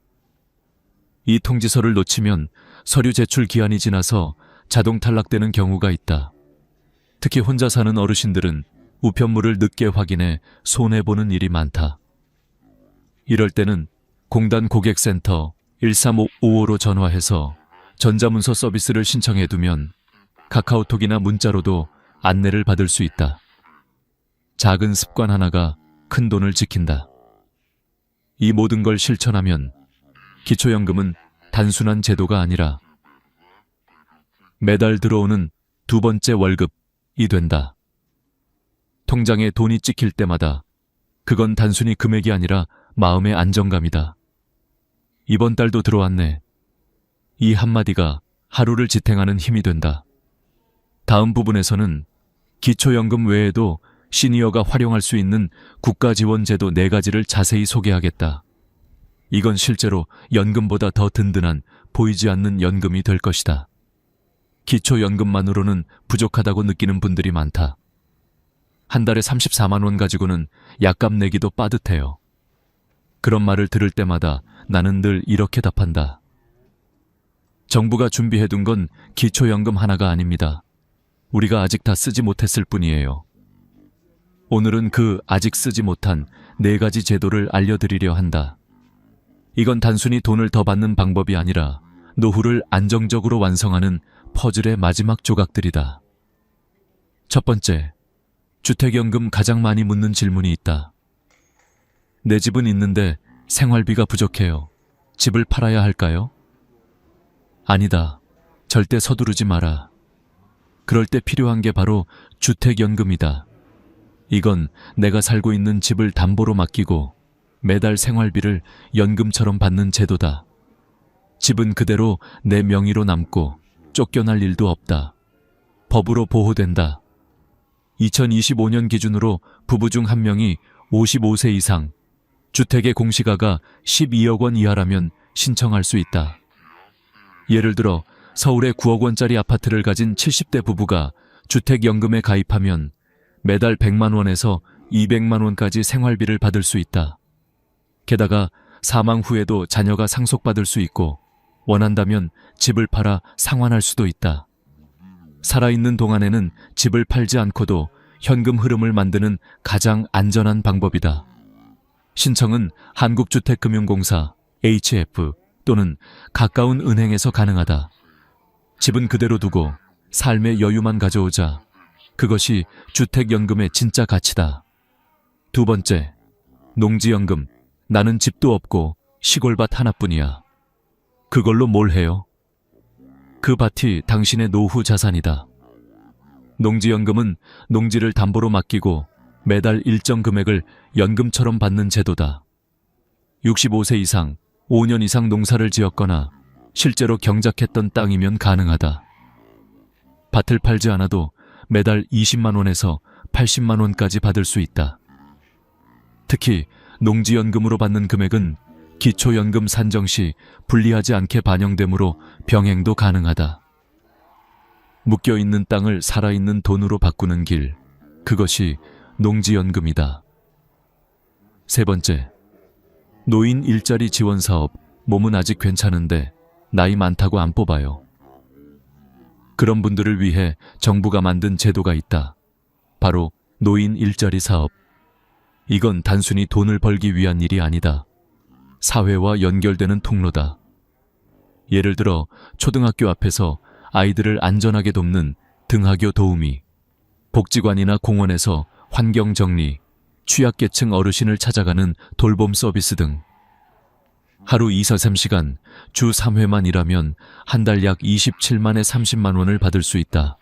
S1: 이 통지서를 놓치면 서류 제출 기한이 지나서 자동 탈락되는 경우가 있다. 특히 혼자 사는 어르신들은 우편물을 늦게 확인해 손해보는 일이 많다. 이럴 때는 공단 고객센터 13555로 전화해서 전자문서 서비스를 신청해두면 카카오톡이나 문자로도 안내를 받을 수 있다. 작은 습관 하나가 큰 돈을 지킨다. 이 모든 걸 실천하면 기초연금은 단순한 제도가 아니라 매달 들어오는 두 번째 월급이 된다. 통장에 돈이 찍힐 때마다 그건 단순히 금액이 아니라 마음의 안정감이다. 이번 달도 들어왔네. 이 한마디가 하루를 지탱하는 힘이 된다. 다음 부분에서는 기초연금 외에도 시니어가 활용할 수 있는 국가지원제도 4가지를 자세히 소개하겠다. 이건 실제로 연금보다 더 든든한 보이지 않는 연금이 될 것이다. 기초연금만으로는 부족하다고 느끼는 분들이 많다. 한 달에 34만 원 가지고는 약값 내기도 빠듯해요. 그런 말을 들을 때마다 나는 늘 이렇게 답한다. 정부가 준비해둔 건 기초연금 하나가 아닙니다. 우리가 아직 다 쓰지 못했을 뿐이에요. 오늘은 그 아직 쓰지 못한 4가지 제도를 알려드리려 한다. 이건 단순히 돈을 더 받는 방법이 아니라 노후를 안정적으로 완성하는 퍼즐의 마지막 조각들이다. 첫 번째, 주택연금 가장 많이 묻는 질문이 있다. 내 집은 있는데 생활비가 부족해요. 집을 팔아야 할까요? 아니다. 절대 서두르지 마라. 그럴 때 필요한 게 바로 주택연금이다. 이건 내가 살고 있는 집을 담보로 맡기고 매달 생활비를 연금처럼 받는 제도다. 집은 그대로 내 명의로 남고 쫓겨날 일도 없다. 법으로 보호된다. 2025년 기준으로 부부 중 1명이 55세 이상, 주택의 공시가가 12억 원 이하라면 신청할 수 있다. 예를 들어 서울의 9억 원짜리 아파트를 가진 70대 부부가 주택연금에 가입하면 매달 100만 원에서 200만 원까지 생활비를 받을 수 있다. 게다가 사망 후에도 자녀가 상속받을 수 있고 원한다면 집을 팔아 상환할 수도 있다. 살아있는 동안에는 집을 팔지 않고도 현금 흐름을 만드는 가장 안전한 방법이다. 신청은 한국주택금융공사 HF 또는 가까운 은행에서 가능하다. 집은 그대로 두고 삶의 여유만 가져오자. 그것이 주택연금의 진짜 가치다. 두 번째, 농지연금. 나는 집도 없고 시골밭 하나뿐이야. 그걸로 뭘 해요? 그 밭이 당신의 노후 자산이다. 농지연금은 농지를 담보로 맡기고 매달 일정 금액을 연금처럼 받는 제도다. 65세 이상, 5년 이상 농사를 지었거나 실제로 경작했던 땅이면 가능하다. 밭을 팔지 않아도 매달 20만 원에서 80만 원까지 받을 수 있다. 특히 농지연금으로 받는 금액은 기초연금 산정 시 불리하지 않게 반영되므로 병행도 가능하다. 묶여있는 땅을 살아있는 돈으로 바꾸는 길, 그것이 농지연금이다. 세 번째, 노인 일자리 지원 사업. 몸은 아직 괜찮은데 나이 많다고 안 뽑아요. 그런 분들을 위해 정부가 만든 제도가 있다. 바로 노인 일자리 사업. 이건 단순히 돈을 벌기 위한 일이 아니다. 사회와 연결되는 통로다. 예를 들어 초등학교 앞에서 아이들을 안전하게 돕는 등하교 도우미, 복지관이나 공원에서 환경 정리, 취약계층 어르신을 찾아가는 돌봄 서비스 등. 하루 2~3시간, 주 3회만 일하면 한 달 약 27만에 30만 원을 받을 수 있다.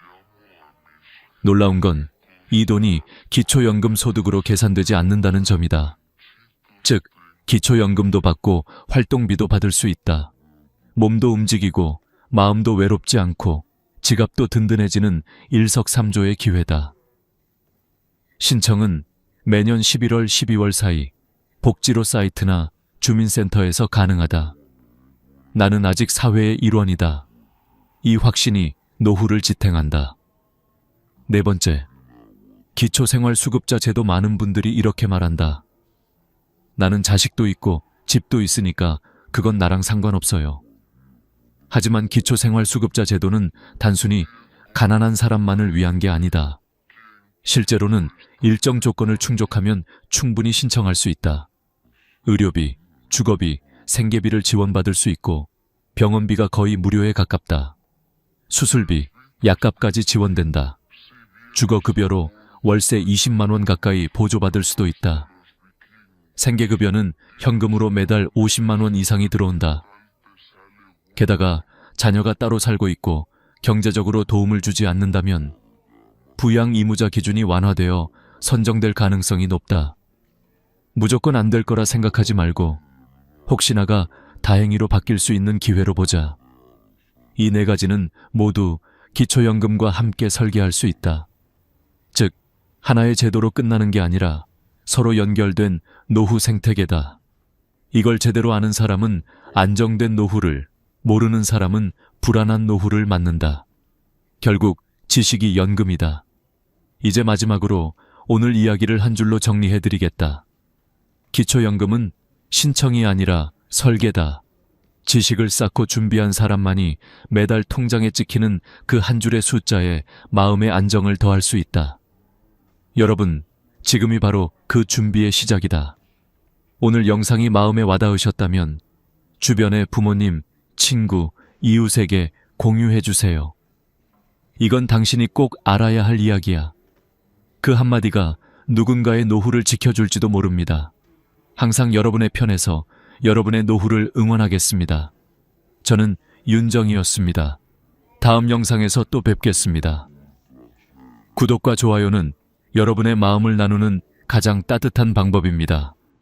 S1: 놀라운 건 이 돈이 기초연금 소득으로 계산되지 않는다는 점이다. 즉, 기초연금도 받고 활동비도 받을 수 있다. 몸도 움직이고 마음도 외롭지 않고 지갑도 든든해지는 일석삼조의 기회다. 신청은 매년 11월, 12월 사이 복지로 사이트나 주민센터에서 가능하다. 나는 아직 사회의 일원이다. 이 확신이 노후를 지탱한다. 네 번째, 기초생활수급자 제도. 많은 분들이 이렇게 말한다. 나는 자식도 있고 집도 있으니까 그건 나랑 상관없어요. 하지만 기초생활수급자 제도는 단순히 가난한 사람만을 위한 게 아니다. 실제로는 일정 조건을 충족하면 충분히 신청할 수 있다. 의료비, 주거비, 생계비를 지원받을 수 있고 병원비가 거의 무료에 가깝다. 수술비, 약값까지 지원된다. 주거급여로 월세 20만 원 가까이 보조받을 수도 있다. 생계급여는 현금으로 매달 50만 원 이상이 들어온다. 게다가 자녀가 따로 살고 있고 경제적으로 도움을 주지 않는다면 부양 의무자 기준이 완화되어 선정될 가능성이 높다. 무조건 안 될 거라 생각하지 말고 혹시나가 다행히로 바뀔 수 있는 기회로 보자. 이 4가지는 모두 기초연금과 함께 설계할 수 있다. 즉, 하나의 제도로 끝나는 게 아니라 서로 연결된 노후 생태계다. 이걸 제대로 아는 사람은 안정된 노후를, 모르는 사람은 불안한 노후를 맞는다. 결국 지식이 연금이다. 이제 마지막으로 오늘 이야기를 한 줄로 정리해드리겠다. 기초연금은 신청이 아니라 설계다. 지식을 쌓고 준비한 사람만이 매달 통장에 찍히는 그 한 줄의 숫자에 마음의 안정을 더할 수 있다. 여러분, 지금이 바로 그 준비의 시작이다. 오늘 영상이 마음에 와닿으셨다면 주변의 부모님, 친구, 이웃에게 공유해 주세요. 이건 당신이 꼭 알아야 할 이야기야. 그 한마디가 누군가의 노후를 지켜줄지도 모릅니다. 항상 여러분의 편에서 여러분의 노후를 응원하겠습니다. 저는 윤정이었습니다. 다음 영상에서 또 뵙겠습니다. 구독과 좋아요는 여러분의 마음을 나누는 가장 따뜻한 방법입니다.